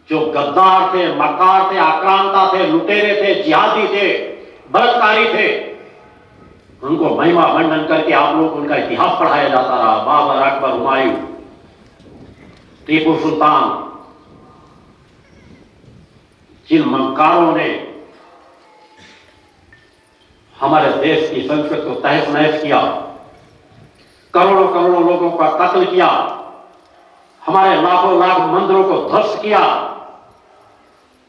जो गद्दार थे, मक्कार थे, आक्रांता थे, लुटेरे थे, जिहादी थे, बलात्कारी थे, उनको महिमा मंडन करके आप लोग उनका इतिहास पढ़ाया जाता रहा। बाबर, अकबर, हुमायूं, टीपू सुल्तान, जिन मक्कारों ने हमारे देश की संस्कृति को तहस नहस किया, करोड़ों करोड़ों लोगों का कत्ल किया, हमारे लाखों लाख मंदिरों को ध्वस्त किया,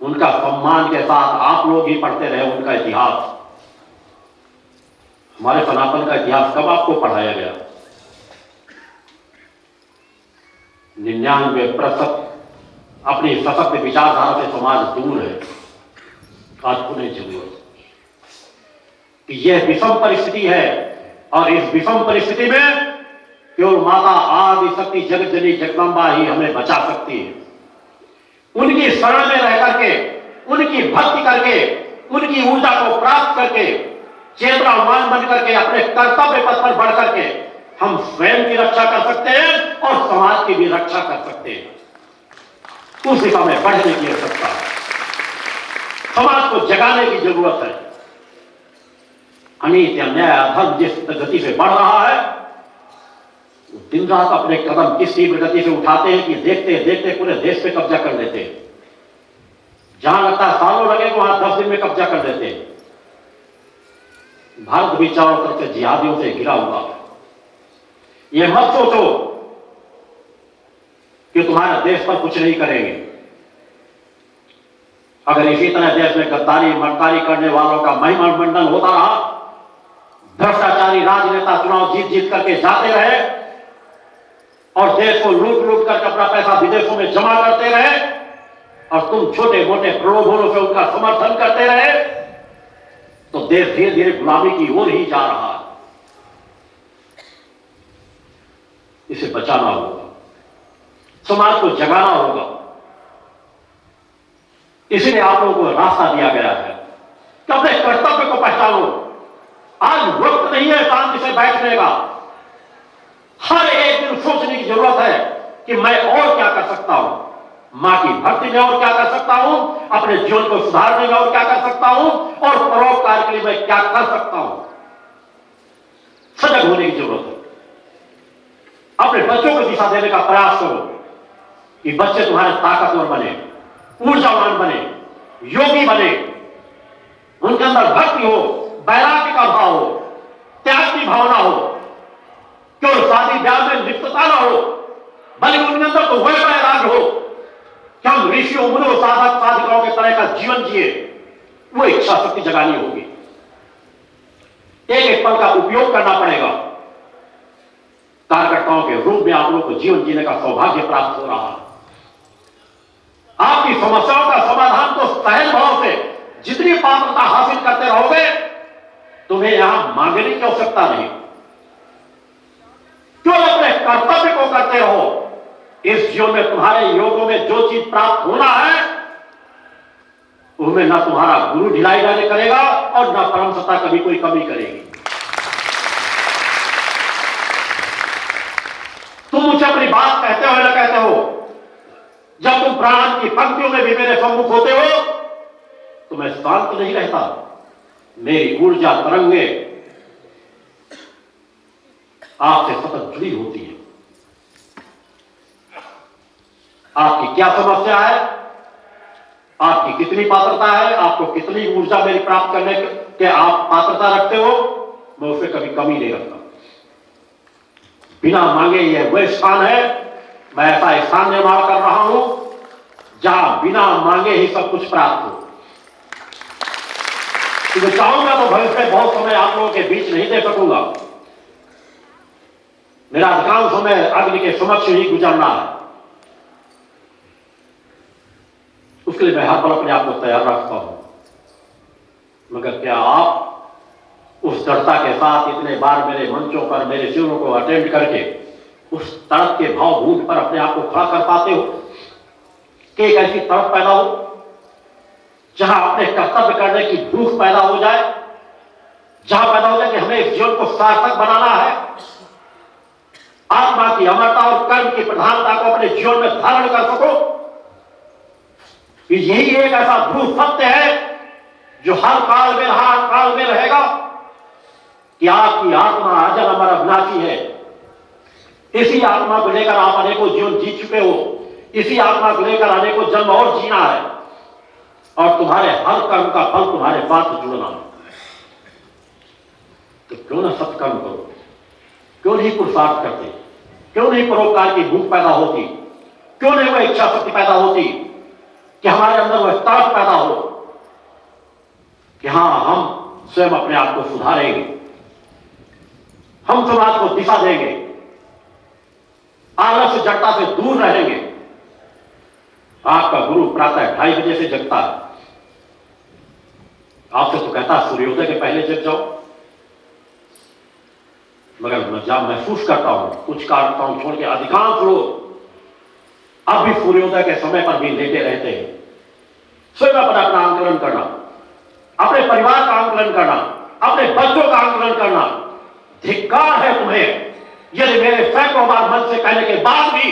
उनका सम्मान के साथ आप लोग ही पढ़ते रहे उनका इतिहास। हमारे सनातन का इतिहास कब आपको पढ़ाया गया? 99% अपनी सशक्त विचारधारा से समाज दूर है। आज उन्हें जरूरत कि यह विषम परिस्थिति है और इस विषम परिस्थिति में केवल माता आदि शक्ति जगत जननी जगदम्बा ही हमें बचा सकती है। उनकी शरण में रह करके, उनकी भक्ति करके, उनकी ऊर्जा को प्राप्त करके, चेतनावान बन करके अपने कर्तव्य पथ पर बढ़ करके हम स्वयं की रक्षा कर सकते हैं और समाज की भी रक्षा कर सकते हैं। उस दिशा में बढ़ने की आवश्यकता है। समाज को जगाने की जरूरत है। अनीति, अन्याय, अधर्म जिस गति से बढ़ रहा है, दिन रात अपने कदम किस तीव्र गति से उठाते हैं कि देखते देखते पूरे देश पे कब्जा कर लेते हैं। जहां लगता है सालों लगे वहां 10 दिन में कब्जा कर लेते हैं। भारत भी चारों तरफ से जिहादियों से घिरा हुआ है। यह मत सोचो कि तुम्हारे देश पर कुछ नहीं करेंगे। अगर इसी तरह देश में गद्दारी मक्कारी करने वालों का महिमा मंडन होता रहा, भ्रष्टाचारी राजनेता चुनाव जीत जीत करके जाते रहे और देश को लूट लूट करके अपना पैसा विदेशों में जमा करते रहे और तुम छोटे मोटे प्रलोभनों से उनका समर्थन करते रहे, तो देश धीरे धीरे गुलामी की ओर ही जा रहा है। इसे बचाना होगा, समाज को जगाना होगा। इसलिए आप लोगों को रास्ता दिया गया है कि अपने कर्तव्य को पहचानो। आज वक्त नहीं है शांति से बैठने का। हर एक दिन सोचने की जरूरत है कि मैं और क्या कर सकता हूं, मां की भक्ति में और क्या कर सकता हूं, अपने जीवन को सुधारने में और क्या कर सकता हूं, और परोपकार के लिए मैं क्या कर सकता हूं। सजग होने की जरूरत है। अपने बच्चों को दिशा देने का प्रयास करो कि बच्चे तुम्हारे ताकतवर बने, ऊर्जावान बने, योगी बने, उनके अंदर भक्ति हो, वैराग्य का भाव हो, त्याग की भावना हो, केवल शादी ब्याह में लिप्तता ना हो, बल्कि उनके अंदर तो वह वैराग्य हो कि हम ऋषियों मुनियों साधक साधिकाओं के तरह का जीवन जिए। वो इच्छा शक्ति जगानी होगी। एक एक पल का उपयोग करना पड़ेगा। कार्यकर्ताओं के रूप में आप लोगों को जीवन जीने का सौभाग्य प्राप्त हो रहा है। आपकी समस्याओं का समाधान तो सहज भाव से जितनी पात्रता हासिल करते रहोगे, तुम्हें यहां मांगने की आवश्यकता नहीं। क्यों अपने कर्तव्य को करते रहो। इस जीवन में तुम्हारे योगों में जो चीज प्राप्त होना है, उसमें ना तुम्हारा गुरु ढिलाई डाले करेगा और ना परम सत्ता कभी कोई कमी करेगी। तुम मुझे अपनी बात कहते हो या कहते हो, जब तुम प्राण की पंक्तियों में भी मेरे सम्मुख होते हो तो मैं शांत नहीं रहता। मेरी ऊर्जा तरंगे आपसे सतत जुड़ी होती है। आपकी क्या समस्या है, आपकी कितनी पात्रता है, आपको कितनी ऊर्जा मेरी प्राप्त करने के आप पात्रता रखते हो, मैं उसमें कभी कमी नहीं रखता। बिना मांगे यह वह स्थान है, मैं ऐसा स्थान निर्माण कर रहा हूं जहां बिना मांगे ही सब कुछ प्राप्त हो। तो चाहूंगा तो भविष्य में बहुत समय आप लोगों के बीच नहीं दे सकूंगा। मेरा अधिकांश समय अग्नि के समक्ष ही गुजरना है। उसके लिए मैं हर पल अपने आप को तैयार रखता हूं। मगर क्या आप उस दृढ़ता के साथ इतने बार मेरे मंचों पर मेरे शिविरों को अटेंड करके उस तड़प के भावभूत पर अपने आप को खड़ा कर पाते हो कि एक ऐसी तड़प पैदा हो जहां अपने कर्तव्य करने की भूख पैदा हो जाए, जहां पैदा हो जाए कि हमें इस जीवन को सार्थक बनाना है। आत्मा की अमरता और कर्म की प्रधानता को अपने जीवन में धारण कर सको। यही एक ऐसा ध्रुव सत्य है जो हर काल में रहा, हर काल में रहेगा, कि आपकी आत्मा अजर अमर अविनाशी है। इसी आत्मा को लेकर आप अनेकों जीवन जी चुके हो, इसी आत्मा को लेकर अनेकों जन्म और जीना है, और तुम्हारे हर कर्म का फल तुम्हारे साथ जुड़ना है। तो क्यों ना सत्कर्म करो, क्यों नहीं पुरुषार्थ करते, क्यों नहीं परोपकार की भूख पैदा होती, क्यों नहीं वह इच्छा शक्ति पैदा होती कि हमारे अंदर वह तड़प पैदा हो कि हां, हम स्वयं अपने आप को सुधारेंगे, हम समाज को दिशा देंगे, आलस्य जड़ता से दूर रहेंगे। आपका गुरु प्रातः 2:30 बजे से जगता है, आपसे तो कहता है सूर्योदय के पहले जग जाओ, मगर मैं जब महसूस करता हूं, कुछ कार्यक्रम छोड़ के अधिकांश लोग अब भी सूर्योदय के समय पर भी लेटे रहते हैं। स्वयं अपना आंकलन करना, अपने परिवार का आंकलन करना, अपने बच्चों का आंकलन करना। धिक्कार है तुम्हें यदि मेरे सैकड़ों बार मन से कहने के बाद भी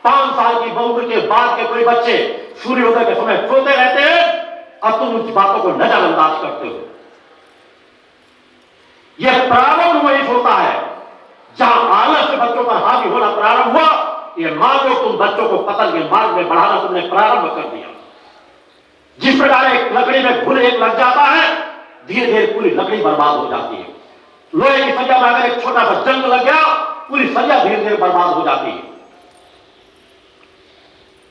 5 साल की उम्र के बाद के कोई बच्चे सूर्योदय के समय सोते रहते हैं और तुम उस बातों को नजरअंदाज करते हो। यह प्रारंभ वही होता है जहां आलस्य बच्चों पर हावी होना प्रारंभ हुआ। यह मान लो तुम बच्चों को पतन के मार्ग में बढ़ाना तुमने प्रारंभ कर दिया। जिस प्रकार एक लकड़ी में घुल एक लग जाता है, धीरे धीरे पूरी लकड़ी बर्बाद हो जाती है। लोहे की सरिया में अगर एक छोटा सा जंग लग गया, पूरी सरिया धीरे धीरे बर्बाद हो जाती है।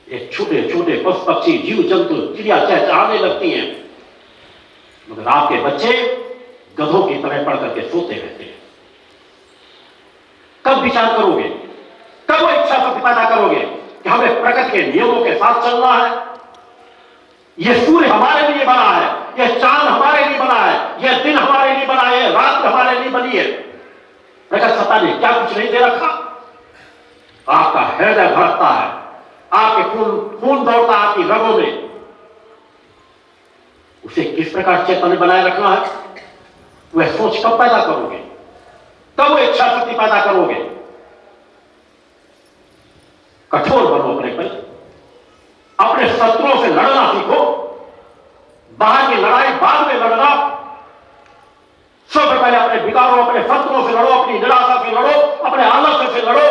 ये छोटे छोटे पशु पक्षी जीव जंतु चिड़िया चहचहाने लगती हैं, मगर आपके बच्चे गधों की तरह पढ़ करके सोते रहते हैं। कब विचार करोगे, कब वो इच्छा शक्ति पैदा करोगे कि हमें प्रकृति के नियमों के साथ चलना है? यह सूर्य हमारे लिए बना है, यह चांद हमारे लिए बना है, यह दिन हमारे लिए बना है, रात हमारे लिए बनी है। प्रकृति सत्ता ने क्या कुछ नहीं दे रखा? आपका हृदय भड़कता है, आपके खून दौड़ता है आपकी रगों में। उसे किस प्रकार चैतन्य बनाए रखना है, वह सोच कब पैदा करोगे, तब वो इच्छा शक्ति पैदा करोगे। कठोर बनो अपने पर, अपने शत्रुओं से लड़ना सीखो। बाहर की लड़ाई बाद में लड़ना, सबसे पहले अपने विकारों, अपने शत्रुओं से लड़ो, अपनी निराशा से लड़ो, अपने आलस्य से लड़ो,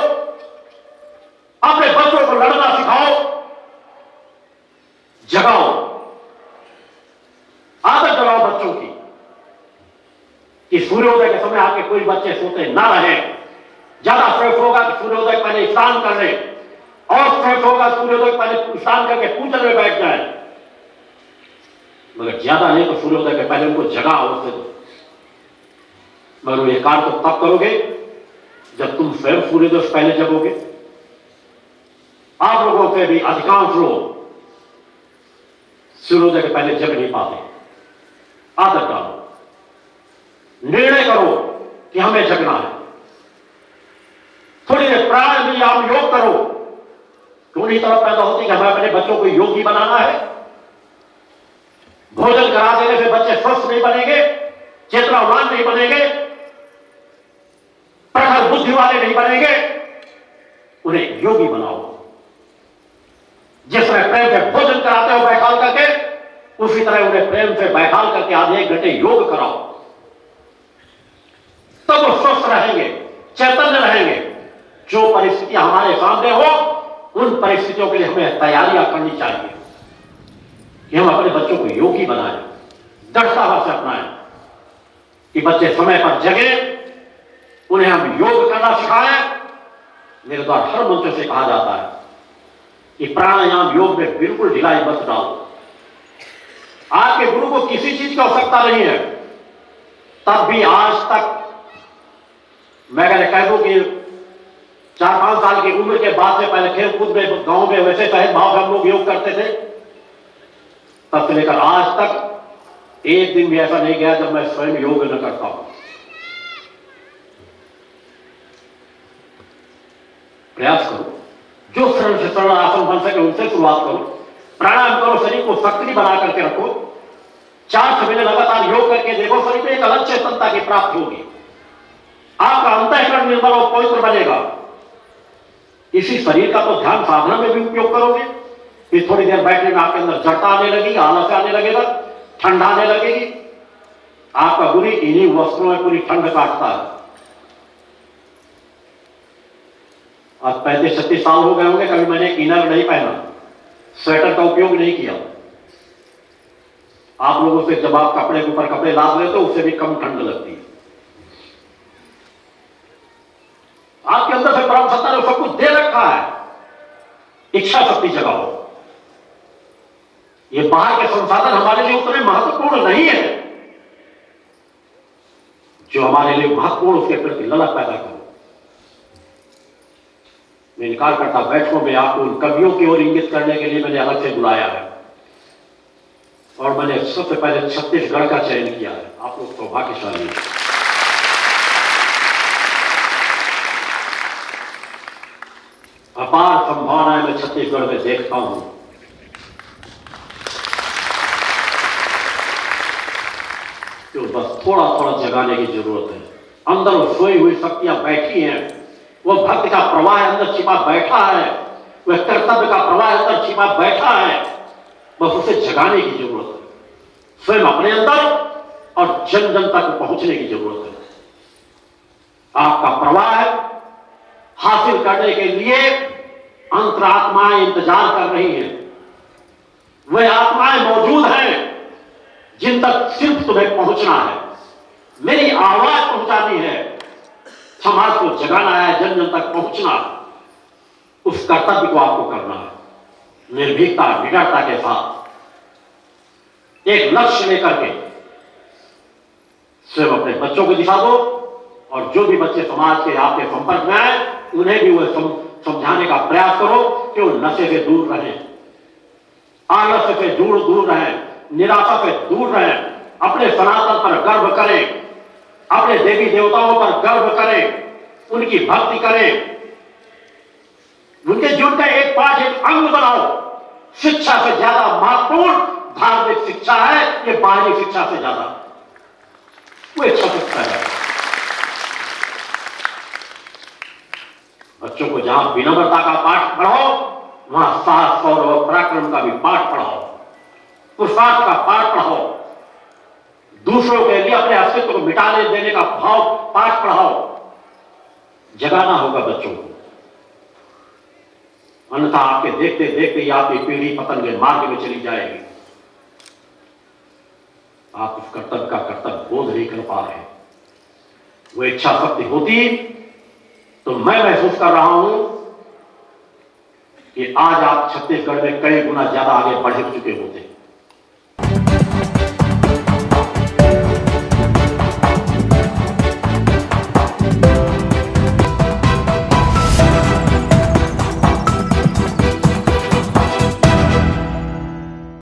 अपने बच्चों को लड़ना सिखाओ, जगाओ, आदत जगाओ बच्चों की कि सूर्योदय के समय आपके कोई बच्चे सोते ना रहे। ज्यादा श्रेष्ठ होगा कि सूर्योदय पहले स्नान कर ले, और श्रेष्ठ होगा सूर्योदय पहले स्नान करके पूजन में बैठ जाए, मगर ज्यादा नहीं तो सूर्योदय के पहले उनको जगाओ उससे दो। मगर ये कार्य तो तब करोगे जब तुम स्वयं सूर्योदय से पहले जगोगे। आप लोगों से भी अधिकांश लोग सूर्योदय के पहले जग नहीं पाते। आदत डालो, निर्णय करो कि हमें जगना है। थोड़ी देर प्राणायाम योग करो। क्यों नहीं तरफ पैदा होती कि हमें अपने बच्चों को योगी बनाना है? भोजन करा देने से बच्चे स्वस्थ नहीं बनेंगे, चेतनावान नहीं बनेंगे, प्रखर बुद्धि वाले नहीं बनेंगे। उन्हें योगी बनाओ। जिस तरह प्रेम से भोजन कराते हो बैठाल करके, उसी तरह उन्हें प्रेम से बैठाल करके आधे 1 घंटे योग कराओ। तब वो स्वस्थ रहेंगे, चैतन्य रहेंगे। जो परिस्थितियां हमारे सामने हो, उन परिस्थितियों के लिए हमें तैयारियां करनी चाहिए कि हम अपने बच्चों को योगी बनाएं, दृढ़ता से अपनाएं कि बच्चे समय पर जगे, उन्हें हम योग करना सिखाएं। मेरे द्वारा हर मंचों से कहा जाता है कि प्राणायाम योग में बिल्कुल ढिलाई मत डालो। आपके गुरु को किसी चीज की आवश्यकता नहीं है, तब भी आज तक मैं कह दूं कि 4-5 साल की उम्र के बाद से पहले खेल कूद में गांव में वैसे सहज भाव से हम लोग योग करते थे, तब से लेकर आज तक एक दिन भी ऐसा नहीं गया जब मैं स्वयं योग न करता हूं। प्रयास करो, जो सरल से सरल आसन बन सके उनसे शुरुआत करो। प्राणायाम करो, शरीर को सक्रिय बना करके रखो। 4 महीने लगातार योग करके देखो, शरीर में एक अलग चेतनता की प्राप्ति होगी। आपका अंतःकरण निर्मल और पवित्र बनेगा। इसी शरीर का तो ध्यान साधना में भी उपयोग करोगे। फिर थोड़ी देर बैठने में आपके अंदर जड़ता आने लगेगी, आलस आने लगेगा, ठंड आने लगेगी। आपका गुरु इन्हीं वस्त्रों में पूरी ठंड काटता है। आज 35-36 साल हो गए होंगे, कभी मैंने इनर नहीं पहना, स्वेटर का उपयोग नहीं किया। आप लोगों से जब आप कपड़े के ऊपर कपड़े लाद लेते हो, उससे भी कम ठंड लगती है। आपके अंदर से परम सत्ता ने सब कुछ दे रखा है, इच्छा शक्ति जगाओ। ये बाहर के संसाधन हमारे लिए उतने महत्वपूर्ण नहीं है। जो हमारे लिए महत्वपूर्ण, उसके प्रति ललक पैदा करो। मैं इनकार करता बैठकों में आपको उन कवियों की ओर इंगित करने के लिए मैंने अलग से बुलाया है, और मैंने सबसे पहले छत्तीसगढ़ का चयन किया है। आप लोग सौभाग्यशाली हैं। अपार संभावनाएं मैं छत्तीसगढ़ में देखता हूं। तो बस थोड़ा थोड़ा जगाने की जरूरत है। अंदर वो सोई हुई शक्तियां बैठी हैं, वो भक्ति का प्रवाह अंदर छिपा बैठा है, वह कर्तव्य का प्रवाह अंदर छिपा बैठा है। बस उसे जगाने की जरूरत है। स्वयं अपने अंदर और जन जन तक पहुंचने की जरूरत है। आपका प्रवाह हासिल करने के लिए अंतरात्माएं इंतजार कर रही हैं। वे आत्माएं मौजूद हैं जिन तक सिर्फ तुम्हें पहुंचना है। मेरी आवाज पहुंचानी है, समाज को जगाना है, जन जन तक पहुंचना है। उस कर्तव्य को आपको करना है निर्भीकता निडरता के साथ, एक लक्ष्य लेकर के। स्वयं अपने बच्चों को दिखा दो, और जो भी बच्चे समाज के आपके संपर्क में आए उन्हें भी वह समझाने का प्रयास करो कि वो नशे से दूर रहें, आलस्य से दूर रहें, निराशा से दूर रहें, अपने सनातन पर गर्व करें, अपने देवी देवताओं पर गर्व करें, उनकी भक्ति करें, उनके जीवन का एक पाठ एक अंग बनाओ। शिक्षा से ज्यादा महत्वपूर्ण धार्मिक शिक्षा है, ये बाहरी शिक्षा से ज्यादा। वो इच्छा शिक्षा है। बच्चों को जहां विनम्रता का पाठ पढ़ाओ, वहां साहस शौर्य और पराक्रम का भी पाठ पढ़ाओ, पुरुषार्थ का पाठ पढ़ाओ, दूसरों के लिए अपने अस्तित्व को मिटाने देने का भाव पाठ पढ़ाओ। जगाना होगा बच्चों को, अन्यथा आपके देखते देखते ही आपकी पीढ़ी पतन के मार्ग में चली जाएगी। आप उस कर्तव्य का कर्तव्य बोध नहीं कर पा रहे। वो इच्छा शक्ति होती तो मैं महसूस कर रहा हूं कि आज आप छत्तीसगढ़ में कई गुना ज्यादा आगे बढ़ चुके होते।